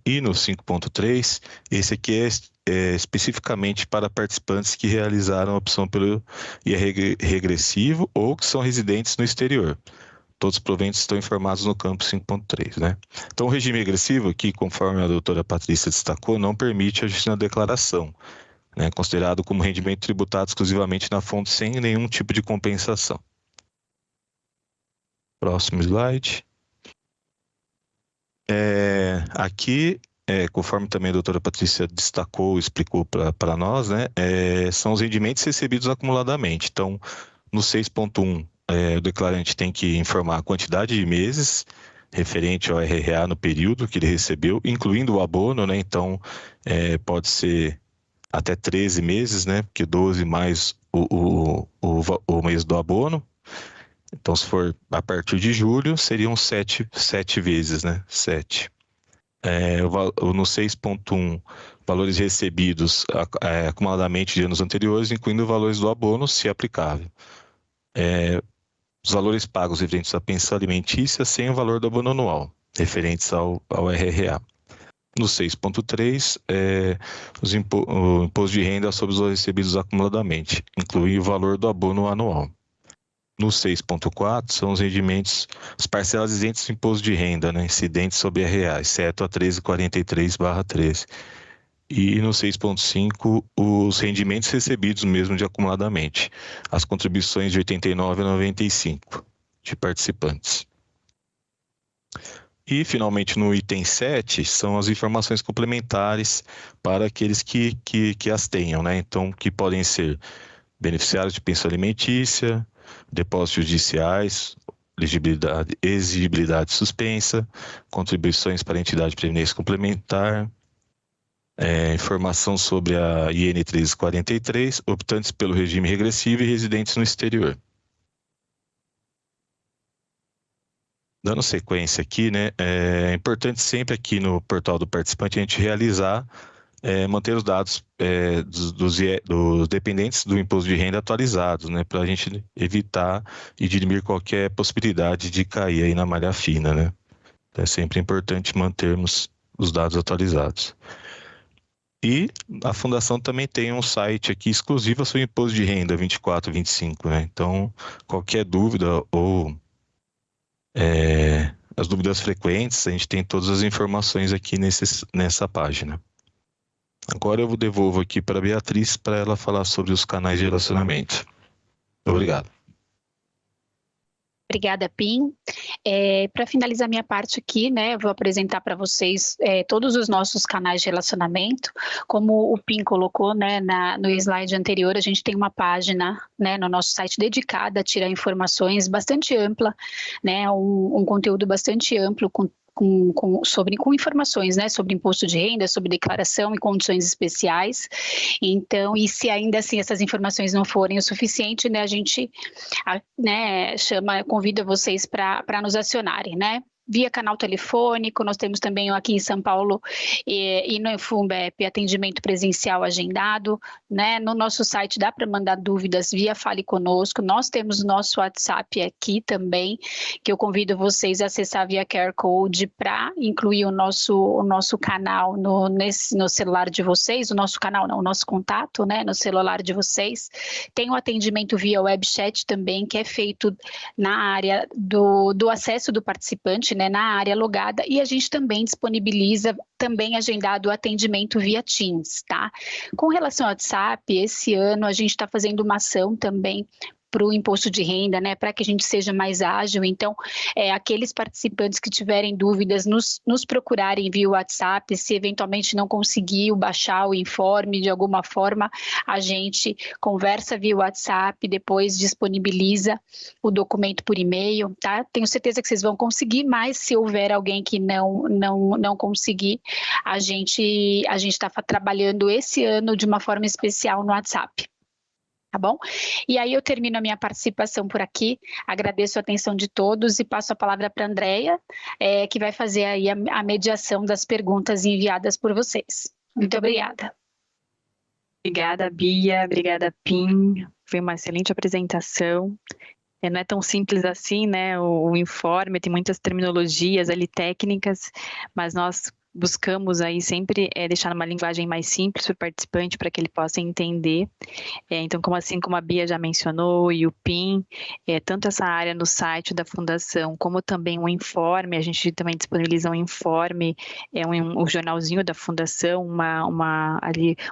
E no 5.3, esse aqui é especificamente para participantes que realizaram a opção pelo IR regressivo ou que são residentes no exterior. Todos os proventos estão informados no campo 5.3, né? Então, o regime regressivo aqui, conforme a doutora Patrícia destacou, não permite ajuste na declaração, né? Considerado como rendimento tributado exclusivamente na fonte sem nenhum tipo de compensação. Próximo slide. Aqui, conforme também a doutora Patrícia destacou, explicou para nós, né? São os rendimentos recebidos acumuladamente. Então, no 6.1, o declarante tem que informar a quantidade de meses referente ao RRA no período que ele recebeu, incluindo o abono, né? Então, pode ser até 13 meses, né? Porque 12 mais o mês do abono. Então, se for a partir de julho, seriam 7 vezes, né? 7. No 6.1, valores recebidos acumuladamente de anos anteriores, incluindo valores do abono, se aplicável. Os valores pagos referentes à pensão alimentícia sem o valor do abono anual, referentes ao RRA. No 6.3, o imposto de renda sobre os recebidos acumuladamente, inclui o valor do abono anual. No 6.4, são os rendimentos, as parcelas isentas do imposto de renda, né, incidentes sobre RRA, exceto a 1343/13. E no 6.5, os rendimentos recebidos mesmo de acumuladamente, as contribuições de 89 a 95 de participantes. E, finalmente, no item 7, são as informações complementares para aqueles que as tenham, né? Então, que podem ser beneficiários de pensão alimentícia, depósitos judiciais, exigibilidade suspensa, contribuições para a entidade de previdência complementar, informação sobre a IN 1343, optantes pelo regime regressivo e residentes no exterior. Dando sequência aqui, né, é importante sempre aqui no portal do participante a gente realizar, manter os dados dos dependentes do imposto de renda atualizados, né, para a gente evitar e dirimir qualquer possibilidade de cair aí na malha fina, né. Então, é sempre importante mantermos os dados atualizados. E a Fundação também tem um site aqui exclusivo sobre imposto de renda 24/25, né? Então, qualquer dúvida ou as dúvidas frequentes, a gente tem todas as informações aqui nessa página. Agora eu devolvo aqui para a Beatriz para ela falar sobre os canais de relacionamento. Obrigado. Obrigada, Pim. Para finalizar minha parte aqui, né, eu vou apresentar para vocês todos os nossos canais de relacionamento. Como o Pim colocou, né, no slide anterior, a gente tem uma página, né, no nosso site dedicada a tirar informações bastante ampla, né, um conteúdo bastante amplo com informações, né, sobre imposto de renda, sobre declaração e condições especiais. Então, e se ainda assim essas informações não forem o suficiente, né, a gente, né, convida vocês para nos acionarem, né? Via canal telefônico, nós temos também aqui em São Paulo e no FUNBEP atendimento presencial agendado, né? No nosso site dá para mandar dúvidas via Fale Conosco, nós temos o nosso WhatsApp aqui também, que eu convido vocês a acessar via QR Code para incluir o nosso canal no celular de vocês, o nosso canal não, o nosso contato, né, no celular de vocês. Tem o atendimento via webchat também, que é feito na área do acesso do participante, né, na área logada, e a gente também disponibiliza, também agendado o atendimento via Teams, tá? Com relação ao WhatsApp, esse ano a gente está fazendo uma ação também para o imposto de renda, né, para que a gente seja mais ágil. Então, aqueles participantes que tiverem dúvidas, nos procurarem via WhatsApp. Se eventualmente não conseguiu baixar o informe de alguma forma, a gente conversa via WhatsApp, depois disponibiliza o documento por e-mail, tá? Tenho certeza que vocês vão conseguir, mas se houver alguém que não conseguir, a gente está trabalhando esse ano de uma forma especial no WhatsApp. Tá bom? E aí eu termino a minha participação por aqui, agradeço a atenção de todos e passo a palavra para a Andreia, que vai fazer aí a mediação das perguntas enviadas por vocês. Muito obrigada. Obrigada, Bia, obrigada, Pim, foi uma excelente apresentação. Não é tão simples assim, né? O informe tem muitas terminologias ali técnicas, mas nós buscamos aí sempre deixar numa linguagem mais simples para o participante, para que ele possa entender. Então, como a Bia já mencionou, e o PIN, tanto essa área no site da Fundação, como também um informe, a gente também disponibiliza um informe, um jornalzinho da Fundação,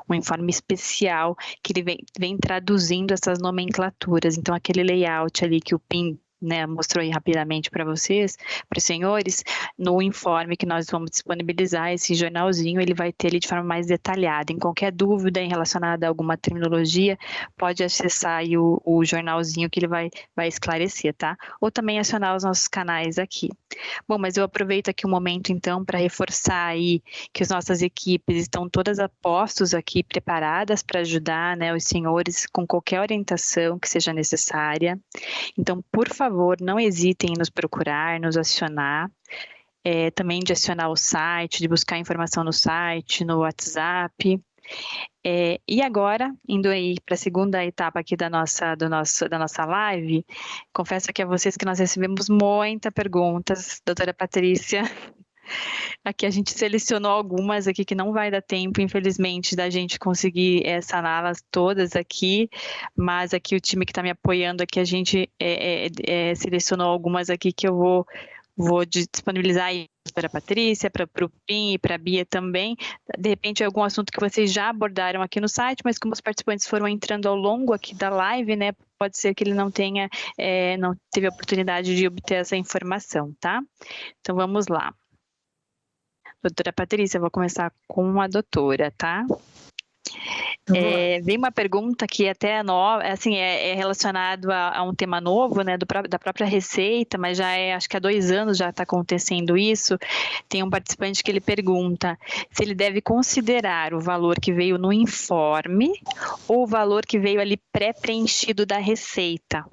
um informe especial, que ele vem traduzindo essas nomenclaturas. Então, aquele layout ali que o PIN, né, mostrou aí rapidamente para vocês, para os senhores, no informe que nós vamos disponibilizar, esse jornalzinho, ele vai ter ali de forma mais detalhada. Em qualquer dúvida relacionada a alguma terminologia, pode acessar aí o jornalzinho que ele vai esclarecer, tá? Ou também acionar os nossos canais aqui. Bom, mas eu aproveito aqui um momento, então, para reforçar aí que as nossas equipes estão todas a postos aqui, preparadas para ajudar, né, os senhores com qualquer orientação que seja necessária. Então, por favor, não hesitem em nos procurar, nos acionar, também de acionar o site, de buscar informação no site, no WhatsApp. E agora, indo aí para a segunda etapa aqui da nossa live, confesso aqui a vocês que nós recebemos muitas perguntas, doutora Patrícia. Aqui a gente selecionou algumas aqui que não vai dar tempo, infelizmente, da gente conseguir saná-las todas aqui, mas aqui o time que está me apoiando aqui, a gente selecionou algumas aqui que eu vou disponibilizar aí para a Patrícia, para o PIN e para a Bia também. De repente é algum assunto que vocês já abordaram aqui no site, mas como os participantes foram entrando ao longo aqui da live, né, pode ser que ele não teve a oportunidade de obter essa informação, tá? Então vamos lá. Doutora Patrícia, eu vou começar com a doutora, tá? Vem uma pergunta que até assim, é relacionado a um tema novo, né, da própria Receita, mas já acho que há 2 anos já está acontecendo isso. Tem um participante que ele pergunta se ele deve considerar o valor que veio no informe ou o valor que veio ali pré-preenchido da Receita.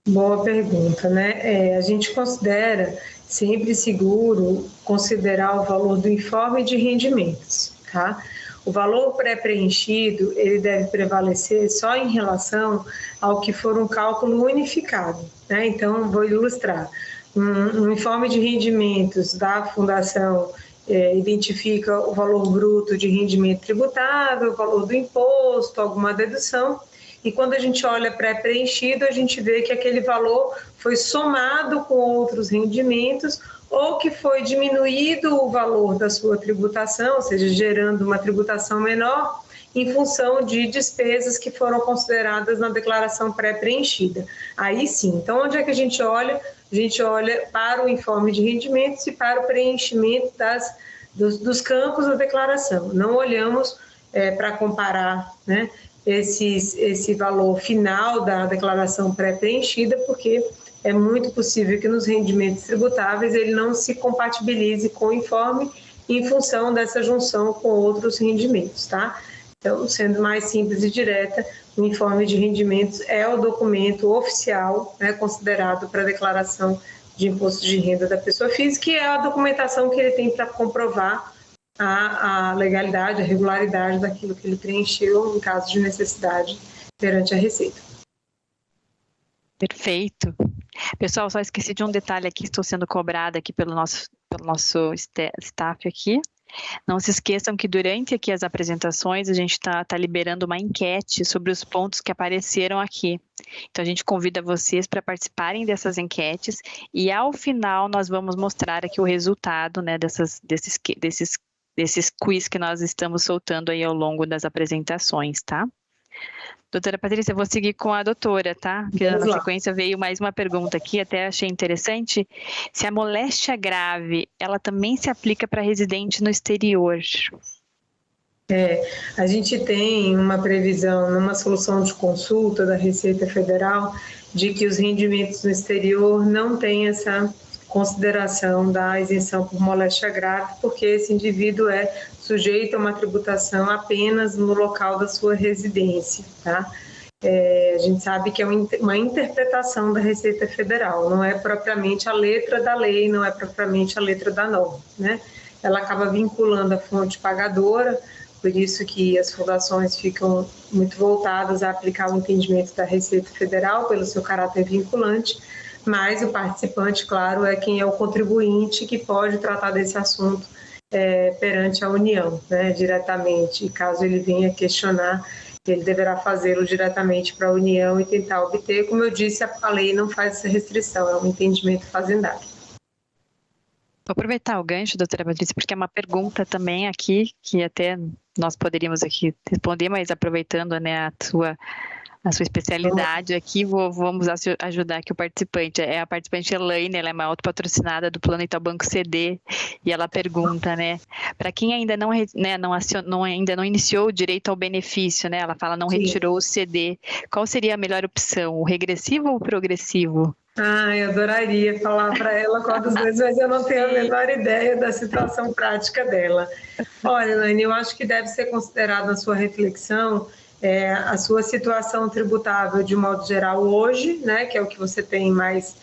Boa pergunta, né? A gente considera sempre seguro considerar o valor do informe de rendimentos, tá? O valor pré-preenchido, ele deve prevalecer só em relação ao que for um cálculo unificado, né? Então, vou ilustrar. Um informe de rendimentos da Fundação identifica o valor bruto de rendimento tributável, o valor do imposto, alguma dedução. E quando a gente olha pré-preenchido, a gente vê que aquele valor foi somado com outros rendimentos ou que foi diminuído o valor da sua tributação, ou seja, gerando uma tributação menor em função de despesas que foram consideradas na declaração pré-preenchida. Aí sim, então onde é que a gente olha? A gente olha para o informe de rendimentos e para o preenchimento dos campos da declaração. Não olhamos para comparar, né, esse valor final da declaração pré-preenchida, porque é muito possível que nos rendimentos tributáveis ele não se compatibilize com o informe em função dessa junção com outros rendimentos, tá? Então, sendo mais simples e direta, o informe de rendimentos é o documento oficial, né, considerado para a declaração de imposto de renda da pessoa física, e é a documentação que ele tem para comprovar a legalidade, a regularidade daquilo que ele preencheu em caso de necessidade perante a Receita. Perfeito. Pessoal, só esqueci de um detalhe aqui, estou sendo cobrada aqui pelo nosso staff aqui. Não se esqueçam que durante aqui as apresentações a gente está liberando uma enquete sobre os pontos que apareceram aqui. Então a gente convida vocês para participarem dessas enquetes e ao final nós vamos mostrar aqui o resultado, né, desses quiz que nós estamos soltando aí ao longo das apresentações, tá? Doutora Patrícia, eu vou seguir com a doutora, tá? Porque na sequência veio mais uma pergunta aqui, até achei interessante. Se a moléstia grave, ela também se aplica para residente no exterior? A gente tem uma previsão numa solução de consulta da Receita Federal de que os rendimentos no exterior não têm essa consideração da isenção por moléstia grave, porque esse indivíduo é sujeito a uma tributação apenas no local da sua residência, tá? A gente sabe que é uma interpretação da Receita Federal, não é propriamente a letra da lei, não é propriamente a letra da norma, né? Ela acaba vinculando a fonte pagadora, por isso que as fundações ficam muito voltadas a aplicar o entendimento da Receita Federal pelo seu caráter vinculante, mas o participante, claro, é quem é o contribuinte que pode tratar desse assunto perante a União, né, diretamente. E caso ele venha questionar, ele deverá fazê-lo diretamente para a União e tentar obter. Como eu disse, a lei não faz essa restrição, é um entendimento fazendário. Vou aproveitar o gancho, doutora Patrícia, porque é uma pergunta também aqui, que até nós poderíamos aqui responder, mas aproveitando, né, a sua especialidade aqui, vamos ajudar aqui o participante. É a participante Elaine, ela é uma autopatrocinada do Plano Itaú Banco CD, e ela pergunta, né, para quem ainda ainda não iniciou o direito ao benefício, né, ela fala não retirou o CD, qual seria a melhor opção, o regressivo ou o progressivo? Eu adoraria falar para ela qual dos dois, mas eu não tenho a menor ideia da situação prática dela. Olha, Elaine, eu acho que deve ser considerado na sua reflexão a sua situação tributável de modo geral hoje, né, que é o que você tem mais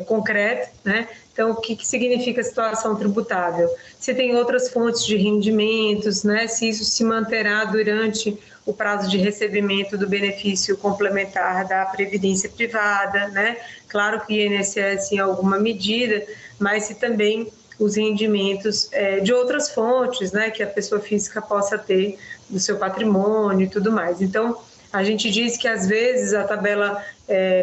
concreto, né? Então, o que significa situação tributável? Se tem outras fontes de rendimentos, né? Se isso se manterá durante o prazo de recebimento do benefício complementar da previdência privada, né? Claro que o INSS em alguma medida, mas se também os rendimentos de outras fontes, né? Que a pessoa física possa ter do seu patrimônio e tudo mais. Então, a gente diz que, às vezes, a tabela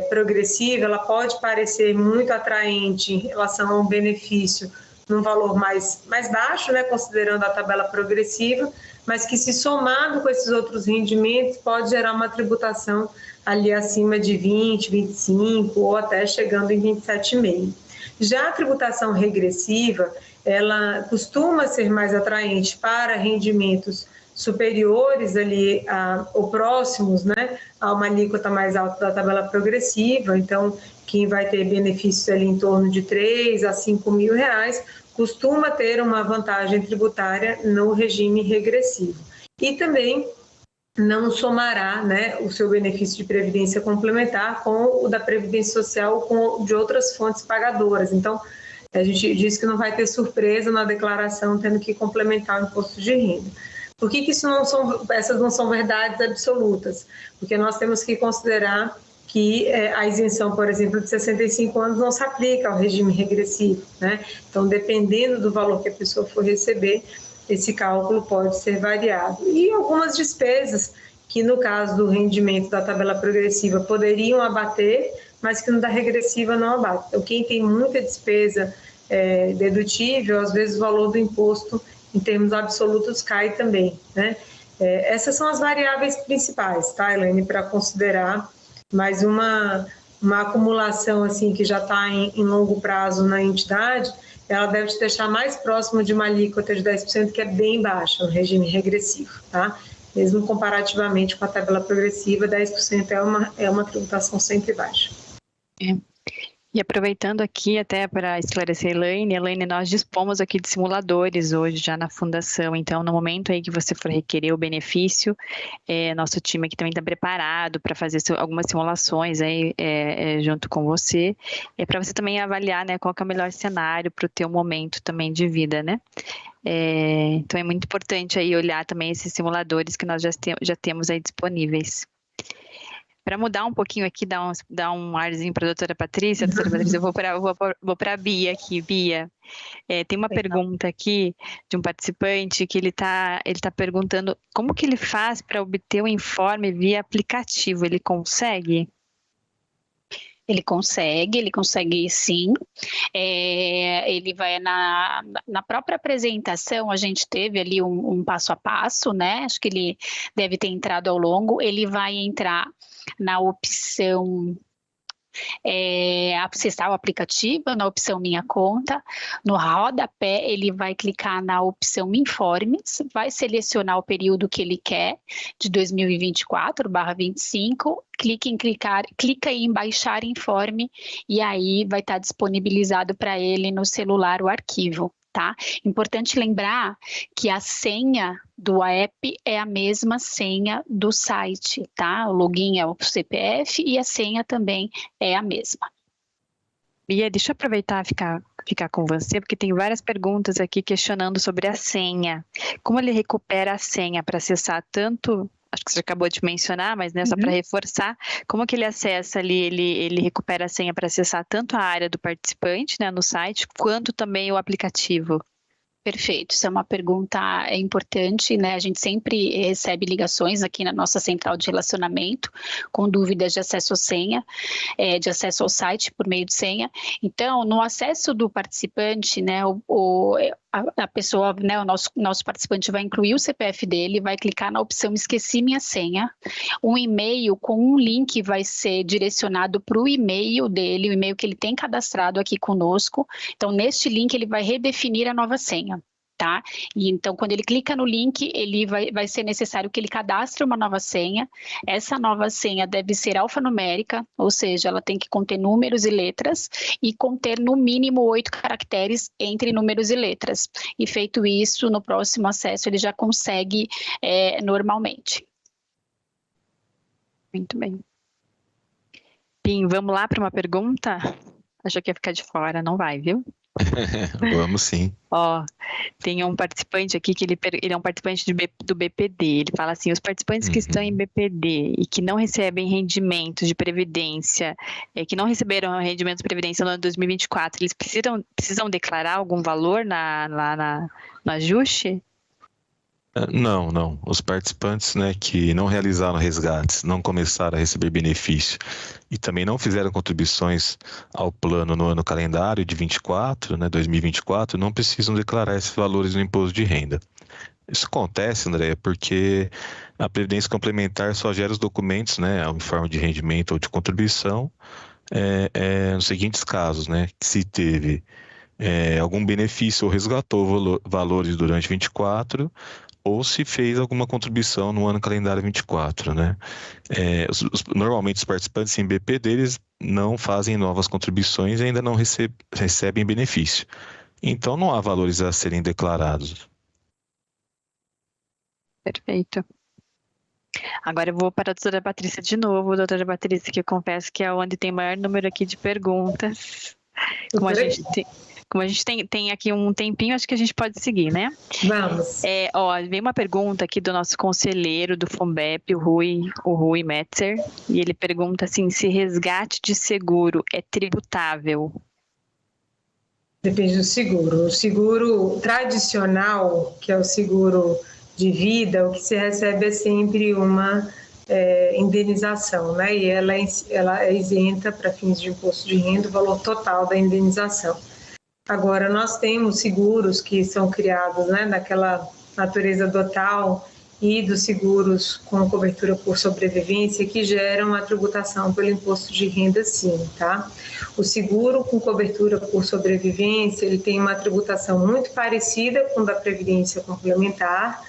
progressiva ela pode parecer muito atraente em relação a um benefício num valor mais baixo, né, considerando a tabela progressiva, mas que, se somado com esses outros rendimentos, pode gerar uma tributação ali acima de 20, 25 ou até chegando em 27,5. Já a tributação regressiva, ela costuma ser mais atraente para rendimentos superiores ali ou próximos, né, a uma alíquota mais alta da tabela progressiva. Então, quem vai ter benefícios ali em torno de 3 a 5 mil reais costuma ter uma vantagem tributária no regime regressivo. E também não somará, né, o seu benefício de previdência complementar com o da Previdência Social ou com de outras fontes pagadoras. Então, a gente diz que não vai ter surpresa na declaração tendo que complementar o imposto de renda. Por que essas não são verdades absolutas? Porque nós temos que considerar que a isenção, por exemplo, de 65 anos não se aplica ao regime regressivo, né? Então, dependendo do valor que a pessoa for receber, esse cálculo pode ser variado. E algumas despesas que, no caso do rendimento da tabela progressiva, poderiam abater, mas que no da regressiva não abate. Então, quem tem muita despesa dedutível, às vezes o valor do imposto em termos absolutos cai também, né? Essas são as variáveis principais, tá, Elaine, para considerar, mas uma acumulação assim que já está em longo prazo na entidade, ela deve te deixar mais próximo de uma alíquota de 10%, que é bem baixa no regime regressivo, tá? Mesmo comparativamente com a tabela progressiva, 10% é uma tributação sempre baixa. E aproveitando aqui até para esclarecer, Elaine, nós dispomos aqui de simuladores hoje já na Fundação, então no momento aí que você for requerer o benefício, nosso time aqui também está preparado para fazer algumas simulações aí junto com você, para você também avaliar, né, qual que é o melhor cenário para o teu momento também de vida, né? Então é muito importante aí olhar também esses simuladores que nós já temos aí disponíveis. Para mudar um pouquinho aqui, dar um arzinho para a doutora Patrícia. Doutora Patrícia, eu vou para a Bia aqui. Bia, tem uma pergunta aqui de um participante que ele tá perguntando como que ele faz para obter o informe via aplicativo. Ele consegue? Ele consegue sim. Ele vai na própria apresentação, a gente teve ali um passo a passo, né? Acho que ele deve ter entrado ao longo. Ele vai entrar na opção acessar o aplicativo na opção Minha Conta. No rodapé, ele vai clicar na opção Informes, vai selecionar o período que ele quer, de 2024/25, clica em baixar informe e aí vai estar disponibilizado para ele no celular o arquivo. Tá? Importante lembrar que a senha do app é a mesma senha do site, tá? O login é o CPF e a senha também é a mesma. Bia, deixa eu aproveitar e ficar com você, porque tem várias perguntas aqui questionando sobre a senha. Como ele recupera a senha para acessar tanto... Acho que você acabou de mencionar, mas só para reforçar, como que ele acessa ali, ele recupera a senha para acessar tanto a área do participante, né, no site, quanto também o aplicativo? Perfeito, isso é uma pergunta importante, né? A gente sempre recebe ligações aqui na nossa central de relacionamento com dúvidas de acesso à senha, de acesso ao site por meio de senha. Então, no acesso do participante, né, a pessoa, né, o nosso participante vai incluir o CPF dele, vai clicar na opção Esqueci minha senha, um e-mail com um link vai ser direcionado para o e-mail dele, o e-mail que ele tem cadastrado aqui conosco. Então, neste link, ele vai redefinir a nova senha. Tá? E então, quando ele clica no link, ele vai ser necessário que ele cadastre uma nova senha. Essa nova senha deve ser alfanumérica, ou seja, ela tem que conter números e letras e conter no mínimo 8 caracteres entre números e letras. E feito isso, no próximo acesso ele já consegue normalmente. Muito bem. Pim, vamos lá para uma pergunta? Achou que ia ficar de fora, não vai, viu? Vamos sim. Tem um participante aqui que ele é um participante do BPD. Ele fala assim: os participantes que estão em BPD e que não recebem rendimentos de previdência, que não receberam rendimentos de previdência no ano de 2024, eles precisam declarar algum valor no ajuste? Não. Os participantes, né, que não realizaram resgates, não começaram a receber benefício e também não fizeram contribuições ao plano no ano calendário de 2024, não precisam declarar esses valores no imposto de renda. Isso acontece, André, porque a Previdência Complementar só gera os documentos, né, em forma de rendimento ou de contribuição, nos seguintes casos, né, se teve algum benefício ou resgatou valores durante 24, ou se fez alguma contribuição no ano calendário 24, né? Normalmente os participantes em BP deles não fazem novas contribuições e ainda não recebem benefício. Então não há valores a serem declarados. Perfeito. Agora eu vou para a doutora Patrícia de novo. Doutora Patrícia, que eu confesso que é onde tem maior número aqui de perguntas. Como a gente tem aqui um tempinho, acho que a gente pode seguir, né? Vamos. Vem uma pergunta aqui do nosso conselheiro do FUNBEP, o Rui Metzer, e ele pergunta assim, se resgate de seguro é tributável? Depende do seguro. O seguro tradicional, que é o seguro de vida, o que se recebe é sempre uma indenização, né? E ela é isenta para fins de imposto de renda o valor total da indenização. Agora, nós temos seguros que são criados, né, daquela natureza total e dos seguros com cobertura por sobrevivência que geram a tributação pelo imposto de renda, sim, tá? O seguro com cobertura por sobrevivência, ele tem uma tributação muito parecida com a da Previdência Complementar,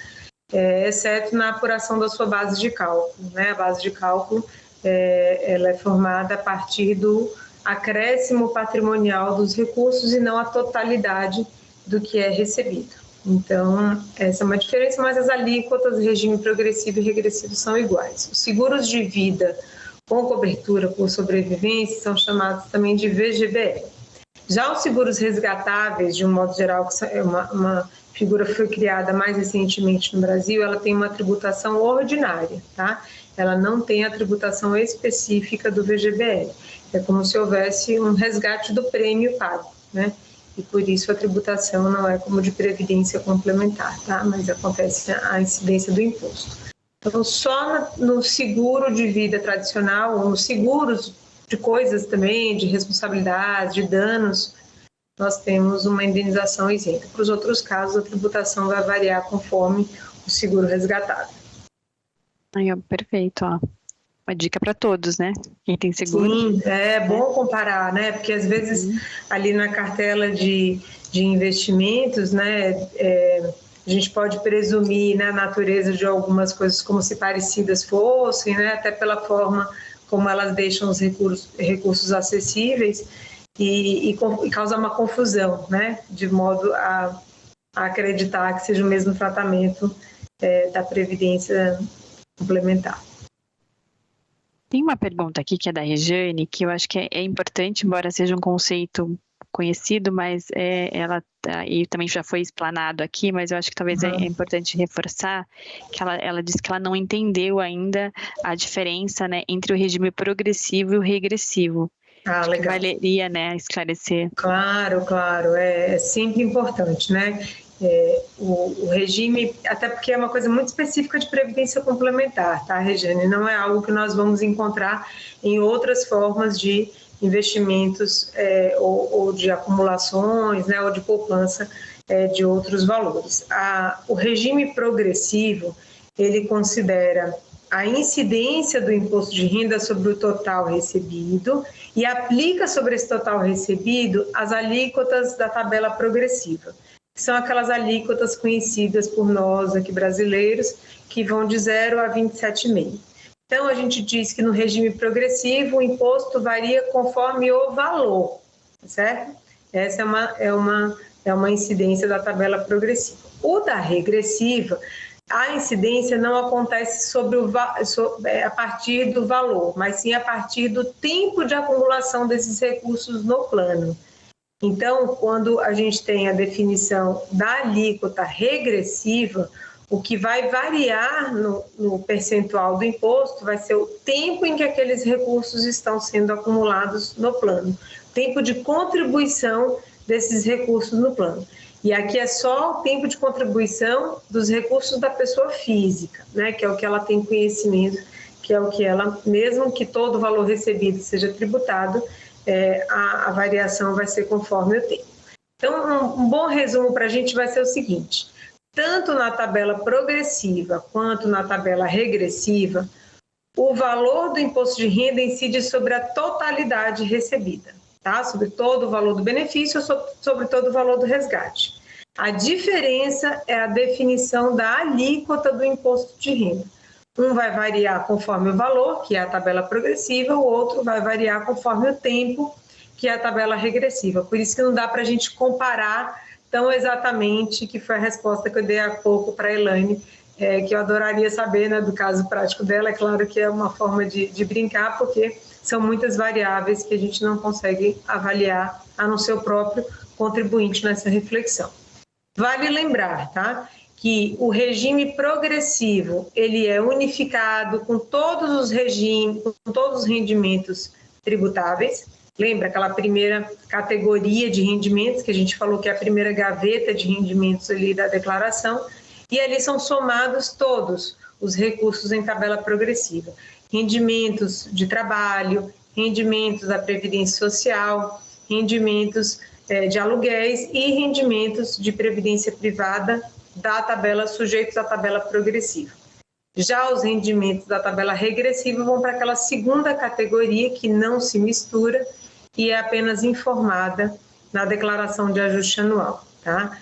exceto na apuração da sua base de cálculo, né? A base de cálculo, ela é formada a partir do acréscimo patrimonial dos recursos e não a totalidade do que é recebido. Então, essa é uma diferença, mas as alíquotas, regime progressivo e regressivo são iguais. Os seguros de vida com cobertura por sobrevivência são chamados também de VGBL. Já os seguros resgatáveis, de um modo geral, que é uma figura que foi criada mais recentemente no Brasil, ela tem uma tributação ordinária, tá? Ela não tem a tributação específica do VGBL. É como se houvesse um resgate do prêmio pago, né? E por isso a tributação não é como de previdência complementar, tá? Mas acontece a incidência do imposto. Então, só no seguro de vida tradicional, ou nos seguros de coisas também, de responsabilidade, de danos, nós temos uma indenização isenta. Para os outros casos, a tributação vai variar conforme o seguro resgatado. Perfeito, Uma dica para todos, né? Quem tem seguro. Sim, é bom comparar, né? Porque às vezes ali na cartela de investimentos, né, a gente pode presumir, né, a natureza de algumas coisas como se parecidas fossem, né, até pela forma como elas deixam os recursos acessíveis e causa uma confusão, né, de modo a acreditar que seja o mesmo tratamento da previdência complementar. Tem uma pergunta aqui que é da Regiane, que eu acho que é importante, embora seja um conceito conhecido, mas ela e também já foi explanado aqui, mas eu acho que talvez é importante reforçar que ela disse que ela não entendeu ainda a diferença, né, entre o regime progressivo e o regressivo. Legal. Que valeria, né, esclarecer. Claro, é sempre importante, né? O regime, até porque é uma coisa muito específica de previdência complementar, tá, Regiane? Não é algo que nós vamos encontrar em outras formas de investimentos ou de acumulações, né, ou de poupança de outros valores. O regime progressivo, ele considera a incidência do imposto de renda sobre o total recebido e aplica sobre esse total recebido as alíquotas da tabela progressiva, que são aquelas alíquotas conhecidas por nós aqui brasileiros, que vão de 0 a 27,5%. Então, a gente diz que no regime progressivo o imposto varia conforme o valor, certo? Essa é uma incidência da tabela progressiva. O da regressiva, a incidência não acontece a partir do valor, mas sim a partir do tempo de acumulação desses recursos no plano. Então, quando a gente tem a definição da alíquota regressiva, o que vai variar no percentual do imposto vai ser o tempo em que aqueles recursos estão sendo acumulados no plano, tempo de contribuição desses recursos no plano. E aqui é só o tempo de contribuição dos recursos da pessoa física, né, que é o que ela tem conhecimento, que é o que ela, mesmo que todo o valor recebido seja tributado, a variação vai ser conforme o tempo. Então, um bom resumo para a gente vai ser o seguinte: tanto na tabela progressiva quanto na tabela regressiva, o valor do imposto de renda incide sobre a totalidade recebida, tá? Sobre todo o valor do benefício ou sobre todo o valor do resgate. A diferença é a definição da alíquota do imposto de renda. Um vai variar conforme o valor, que é a tabela progressiva, o outro vai variar conforme o tempo, que é a tabela regressiva. Por isso que não dá para a gente comparar tão exatamente, que foi a resposta que eu dei há pouco para a Elaine, que eu adoraria saber, né, do caso prático dela. É claro que é uma forma de brincar, porque são muitas variáveis que a gente não consegue avaliar, a não ser o próprio contribuinte nessa reflexão. Vale lembrar, tá, que o regime progressivo, ele é unificado com todos os regimes, com todos os rendimentos tributáveis. Lembra aquela primeira categoria de rendimentos que a gente falou que é a primeira gaveta de rendimentos ali da declaração, e ali são somados todos os recursos em tabela progressiva. Rendimentos de trabalho, rendimentos da Previdência Social, rendimentos de aluguéis e rendimentos de previdência privada da tabela, sujeitos à tabela progressiva. Já os rendimentos da tabela regressiva vão para aquela segunda categoria que não se mistura e é apenas informada na declaração de ajuste anual, tá?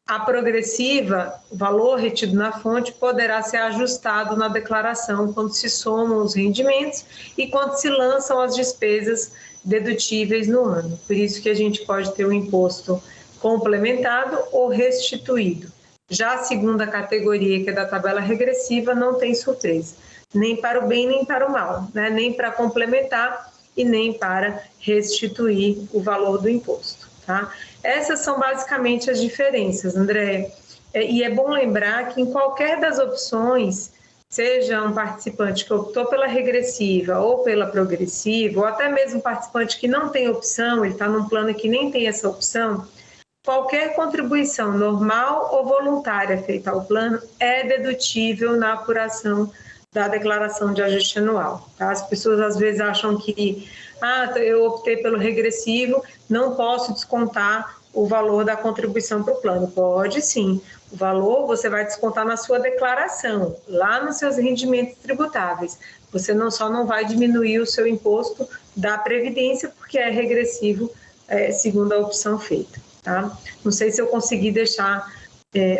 A progressiva, o valor retido na fonte, poderá ser ajustado na declaração quando se somam os rendimentos e quando se lançam as despesas dedutíveis no ano. Por isso que a gente pode ter um imposto complementado ou restituído. Já a segunda categoria, que é da tabela regressiva, não tem surpresa, nem para o bem nem para o mal, né? Nem para complementar e nem para restituir o valor do imposto, tá? Essas são basicamente as diferenças, André. E é bom lembrar que em qualquer das opções, seja um participante que optou pela regressiva ou pela progressiva, ou até mesmo um participante que não tem opção, ele está num plano que nem tem essa opção, qualquer contribuição normal ou voluntária feita ao plano é dedutível na apuração da declaração de ajuste anual, tá? As pessoas às vezes acham que eu optei pelo regressivo, não posso descontar o valor da contribuição para o plano. Pode sim. o valor você vai descontar na sua declaração, lá nos seus rendimentos tributáveis. Você não vai diminuir o seu imposto da Previdência, porque é regressivo, segundo a opção feita. Tá? Não sei se eu consegui deixar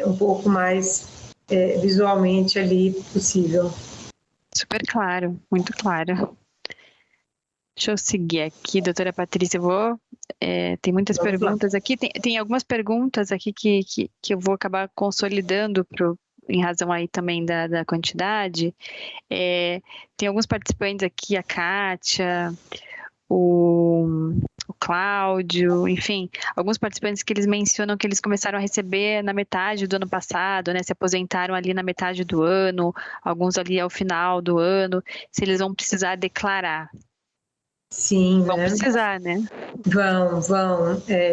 um pouco mais visualmente ali possível. Super claro, muito claro. Deixa eu seguir aqui, doutora Patrícia, tem muitas perguntas aqui, tem algumas perguntas aqui que eu vou acabar consolidando em razão aí também da quantidade. Tem alguns participantes aqui, a Kátia, o Cláudio, enfim, alguns participantes que eles mencionam que eles começaram a receber na metade do ano passado, né, se aposentaram ali na metade do ano, alguns ali ao final do ano, se eles vão precisar declarar. Sim, vão precisar, né? Vão.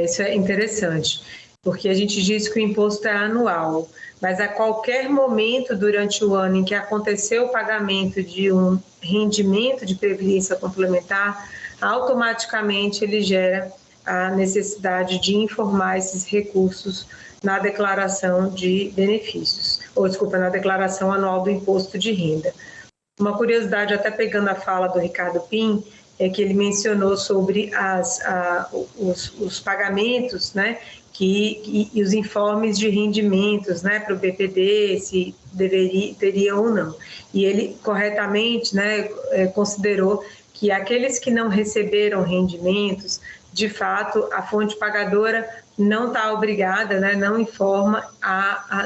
Isso é interessante, porque a gente diz que o imposto é anual, mas a qualquer momento durante o ano em que aconteceu o pagamento de um rendimento de previdência complementar, automaticamente ele gera a necessidade de informar esses recursos na declaração de benefícios, na declaração anual do imposto de renda. Uma curiosidade, até pegando a fala do Ricardo Pim, é que ele mencionou sobre os pagamentos, né, e os informes de rendimentos, né, para o BPD, se teria ou não. E ele corretamente, né, considerou que aqueles que não receberam rendimentos, de fato, a fonte pagadora não está obrigada, né, não informa,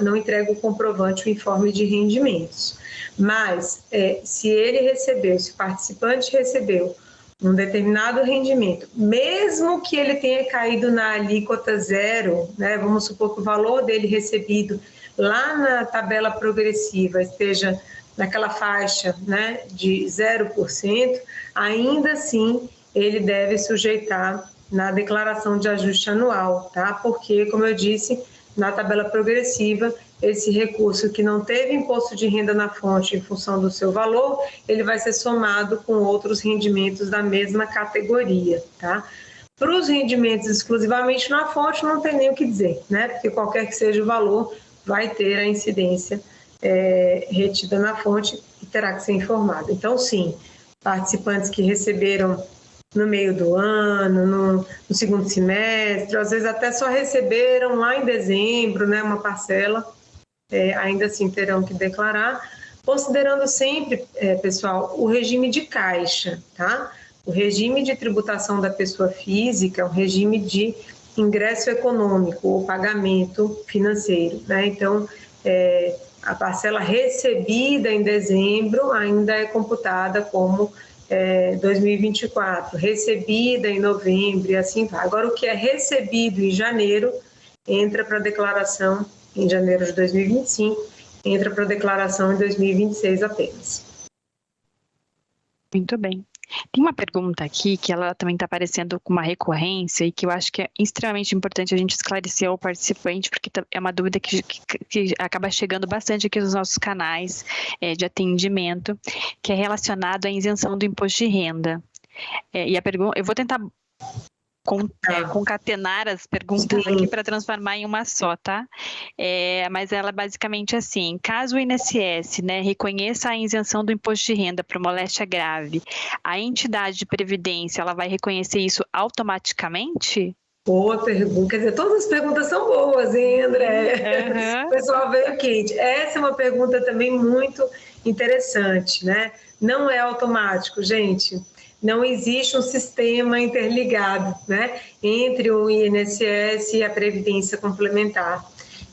não entrega o comprovante, o informe de rendimentos. Mas, se o participante recebeu um determinado rendimento, mesmo que ele tenha caído na alíquota zero, né, vamos supor que o valor dele recebido lá na tabela progressiva esteja naquela faixa, né, de 0%, ainda assim ele deve sujeitar na declaração de ajuste anual, tá? Porque, como eu disse, na tabela progressiva, esse recurso que não teve imposto de renda na fonte em função do seu valor, ele vai ser somado com outros rendimentos da mesma categoria, tá? Para os rendimentos exclusivamente na fonte, não tem nem o que dizer, né? Porque qualquer que seja o valor, vai ter a incidência retida na fonte e terá que ser informado. Então, sim, participantes que receberam no meio do ano, no segundo semestre, às vezes até só receberam lá em dezembro, né, uma parcela, ainda assim terão que declarar, considerando sempre, pessoal, o regime de caixa, tá? O regime de tributação da pessoa física é um regime de ingresso econômico ou pagamento financeiro, né? Então, a parcela recebida em dezembro ainda é computada como 2024, recebida em novembro e assim vai. Agora, o que é recebido em janeiro entra para declaração em janeiro de 2025, entra para declaração em 2026 apenas. Muito bem. Tem uma pergunta aqui que ela também está aparecendo com uma recorrência e que eu acho que é extremamente importante a gente esclarecer ao participante, porque é uma dúvida que acaba chegando bastante aqui nos nossos canais de atendimento, que é relacionado à isenção do imposto de renda. E a pergunta, eu vou tentar concatenar as perguntas aqui para transformar em uma só, tá? Mas ela é basicamente assim: caso o INSS, né, reconheça a isenção do imposto de renda por moléstia grave, a entidade de previdência ela vai reconhecer isso automaticamente? Boa pergunta, quer dizer, todas as perguntas são boas, hein, André? Uhum. O pessoal veio quente. Essa é uma pergunta também muito interessante, né? Não é automático, gente. Não existe um sistema interligado, né, entre o INSS e a Previdência Complementar.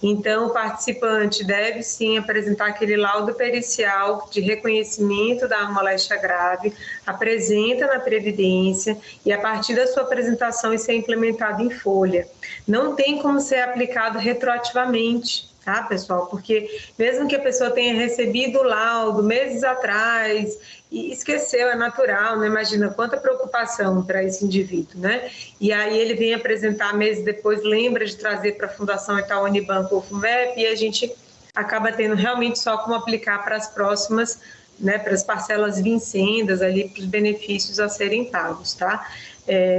Então, o participante deve sim apresentar aquele laudo pericial de reconhecimento da moléstia grave, apresenta na Previdência e a partir da sua apresentação isso é implementado em folha. Não tem como ser aplicado retroativamente, tá, pessoal? Porque mesmo que a pessoa tenha recebido o laudo meses atrás e esqueceu, é natural, né? Imagina quanta preocupação para esse indivíduo, né? E aí ele vem apresentar meses depois, lembra de trazer para a Fundação Itaú Unibanco ou FUNVEP e a gente acaba tendo realmente só como aplicar para as próximas, né? Para as parcelas vincendas ali, para os benefícios a serem pagos, tá?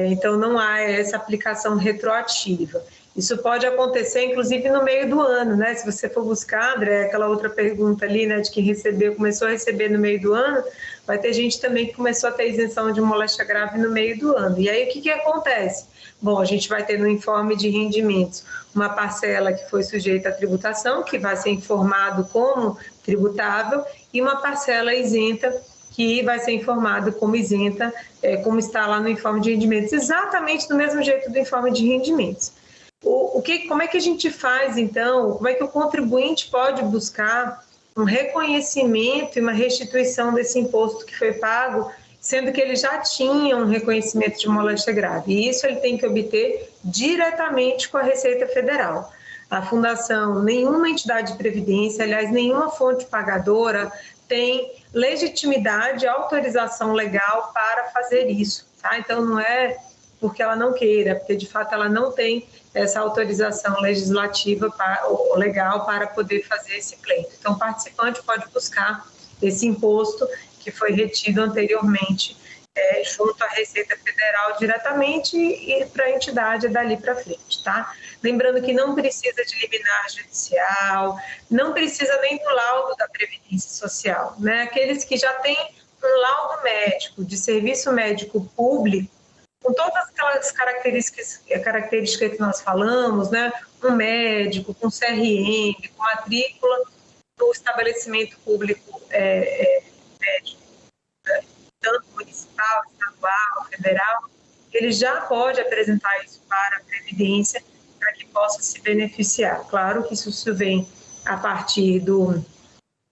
Então não há essa aplicação retroativa. Isso pode acontecer, inclusive, no meio do ano, né? Se você for buscar, André, aquela outra pergunta ali, né, de quem recebeu, começou a receber no meio do ano, vai ter gente também que começou a ter isenção de moléstia grave no meio do ano. E aí, o que acontece? Bom, a gente vai ter no informe de rendimentos uma parcela que foi sujeita à tributação, que vai ser informado como tributável, e uma parcela isenta, que vai ser informado como isenta, como está lá no informe de rendimentos, exatamente do mesmo jeito do informe de rendimentos. Como é que a gente faz, então, como é que o contribuinte pode buscar um reconhecimento e uma restituição desse imposto que foi pago, sendo que ele já tinha um reconhecimento de moléstia grave? E isso ele tem que obter diretamente com a Receita Federal. A Fundação, nenhuma entidade de previdência, aliás, nenhuma fonte pagadora tem legitimidade, autorização legal para fazer isso, tá? Então, não é porque ela não queira, porque de fato ela não tem essa autorização legislativa ou legal para poder fazer esse pleito. Então, o participante pode buscar esse imposto que foi retido anteriormente junto à Receita Federal diretamente e para a entidade dali para frente, tá? Lembrando que não precisa de liminar judicial, não precisa nem do laudo da Previdência Social, né? Aqueles que já têm um laudo médico de serviço médico público, com todas aquelas características que nós falamos, né? Um médico com CRM, com matrícula do estabelecimento público médico, tanto municipal, estadual, federal, ele já pode apresentar isso para a Previdência para que possa se beneficiar. Claro que isso vem a partir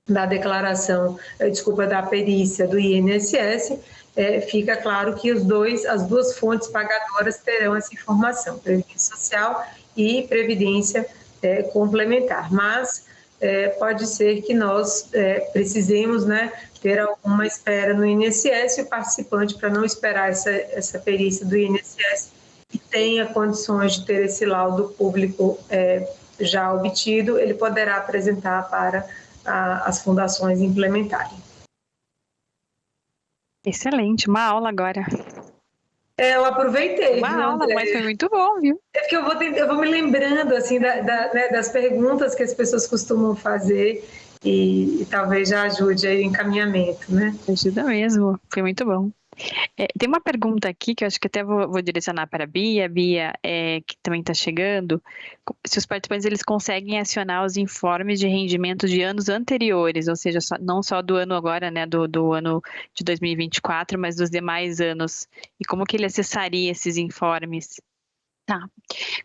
da declaração, da perícia do INSS, fica claro que as duas fontes pagadoras terão essa informação, Previdência Social e Previdência Complementar. Mas pode ser que nós precisemos, né, ter alguma espera no INSS, e o participante, para não esperar essa perícia do INSS, e tenha condições de ter esse laudo público já obtido, ele poderá apresentar para as fundações implementarem. Excelente, uma aula agora. Eu aproveitei. Uma aula, mas foi muito bom, viu? É porque eu vou me lembrando assim, das perguntas que as pessoas costumam fazer e talvez já ajude aí o encaminhamento, né? Ajuda mesmo, foi muito bom. Tem uma pergunta aqui que eu acho que até vou direcionar para a Bia, que também está chegando, se os participantes eles conseguem acionar os informes de rendimento de anos anteriores, ou seja, não só do ano agora, né, do ano de 2024, mas dos demais anos, e como que ele acessaria esses informes? Tá,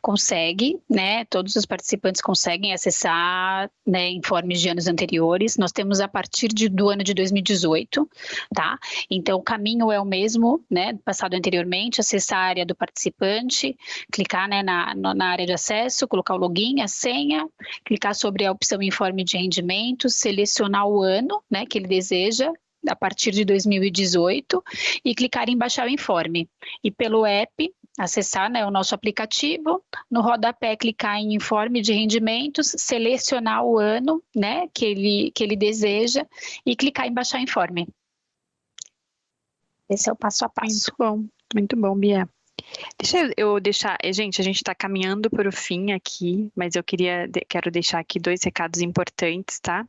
consegue, né? Todos os participantes conseguem acessar, né, informes de anos anteriores. Nós temos a partir do ano de 2018, tá? Então, o caminho é o mesmo, né? Passado anteriormente, acessar a área do participante, clicar, né, na área de acesso, colocar o login, a senha, clicar sobre a opção informe de rendimento, selecionar o ano, né, que ele deseja, a partir de 2018, e clicar em baixar o informe. E pelo app, acessar, né, o nosso aplicativo, no rodapé clicar em informe de rendimentos, selecionar o ano, né, que ele deseja e clicar em baixar informe. Esse é o passo a passo. Muito bom, Bia. Deixa eu deixar, gente, a gente está caminhando para o fim aqui, mas eu quero deixar aqui 2 recados importantes, tá?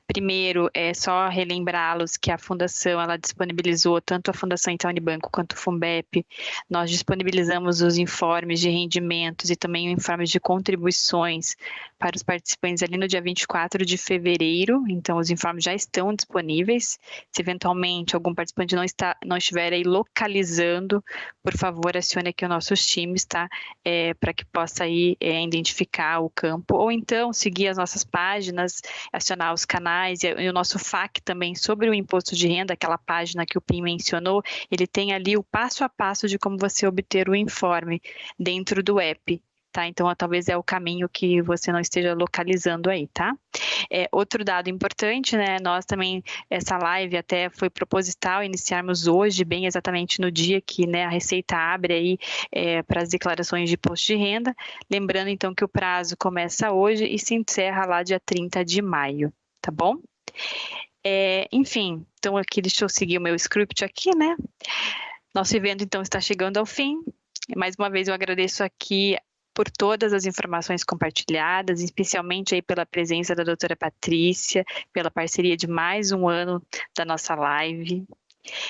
Primeiro, é só relembrá-los que a Fundação, ela disponibilizou, tanto a Fundação Itaú Unibanco quanto o Funbep, nós disponibilizamos os informes de rendimentos e também os informes de contribuições para os participantes ali no dia 24 de fevereiro, então os informes já estão disponíveis. Se eventualmente algum participante não estiver aí localizando, por favor, acione aqui os nossos times, tá? Para que possa aí identificar o campo, ou então seguir as nossas páginas, acionar os canais e o nosso FAQ também sobre o imposto de renda, aquela página que o Pim mencionou, ele tem ali o passo a passo de como você obter o informe dentro do app. Tá? Então, talvez é o caminho que você não esteja localizando aí, tá? Outro dado importante, né? Nós também, essa live até foi proposital iniciarmos hoje, bem exatamente no dia que, né, a Receita abre aí para as declarações de imposto de renda. Lembrando, então, que o prazo começa hoje e se encerra lá dia 30 de maio, tá bom? Enfim, então aqui deixa eu seguir o meu script aqui, né? Nosso evento, então, está chegando ao fim. Mais uma vez, eu agradeço aqui por todas as informações compartilhadas, especialmente aí pela presença da doutora Patrícia, pela parceria de mais um ano da nossa live.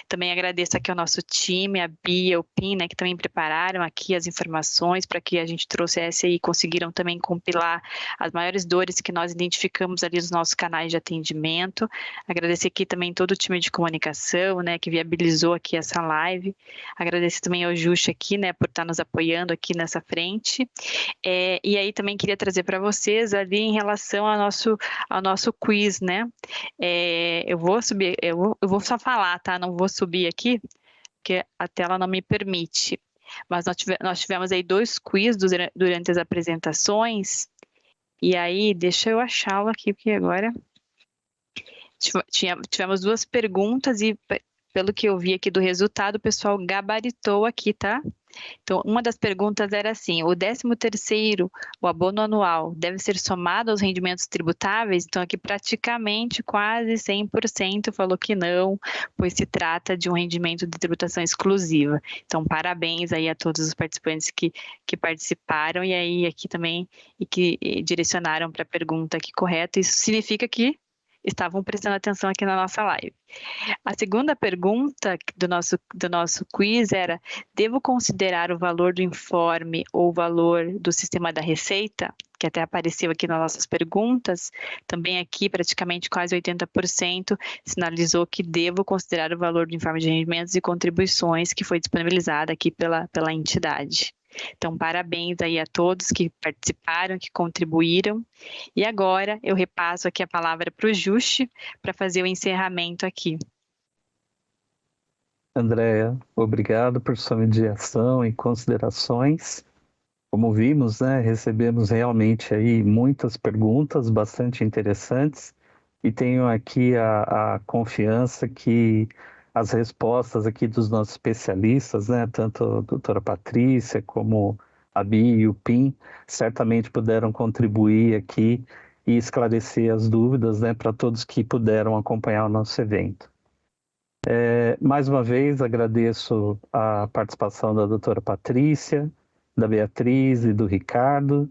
Também agradeço aqui ao nosso time, a Bia, o Pim, né, que também prepararam aqui as informações para que a gente trouxesse aí, conseguiram também compilar as maiores dores que nós identificamos ali nos nossos canais de atendimento. Agradecer aqui também todo o time de comunicação, né, que viabilizou aqui essa live. Agradecer também ao Juxa aqui, né, por estar nos apoiando aqui nessa frente. E aí também queria trazer para vocês ali em relação ao nosso quiz, né? Eu vou subir, eu vou só falar, tá? Não vou subir aqui, porque a tela não me permite. Mas nós tivemos aí 2 quiz durante as apresentações. E aí, deixa eu achá-lo aqui, porque agora tivemos 2 perguntas e pelo que eu vi aqui do resultado, o pessoal gabaritou aqui, tá? Então, uma das perguntas era assim, o 13º, o abono anual, deve ser somado aos rendimentos tributáveis? Então, aqui praticamente quase 100% falou que não, pois se trata de um rendimento de tributação exclusiva. Então, parabéns aí a todos os participantes que participaram e aí aqui também e que direcionaram para a pergunta aqui correta. Isso significa que estavam prestando atenção aqui na nossa live. A segunda pergunta do nosso quiz era, devo considerar o valor do informe ou o valor do sistema da Receita? Que até apareceu aqui nas nossas perguntas, também aqui praticamente quase 80% sinalizou que devo considerar o valor do informe de rendimentos e contribuições que foi disponibilizado aqui pela entidade. Então, parabéns aí a todos que participaram, que contribuíram. E agora eu repasso aqui a palavra para o Justi para fazer o encerramento aqui. Andréa, obrigado por sua mediação e considerações. Como vimos, né, recebemos realmente aí muitas perguntas bastante interessantes e tenho aqui a confiança que as respostas aqui dos nossos especialistas, né, tanto a doutora Patrícia como a Bia e o Pim, certamente puderam contribuir aqui e esclarecer as dúvidas, né, para todos que puderam acompanhar o nosso evento. Mais uma vez, agradeço a participação da doutora Patrícia, da Beatriz e do Ricardo,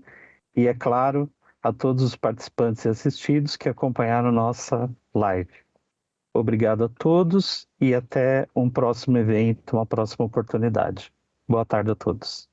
e, é claro, a todos os participantes e assistidos que acompanharam nossa live. Obrigado a todos e até um próximo evento, uma próxima oportunidade. Boa tarde a todos.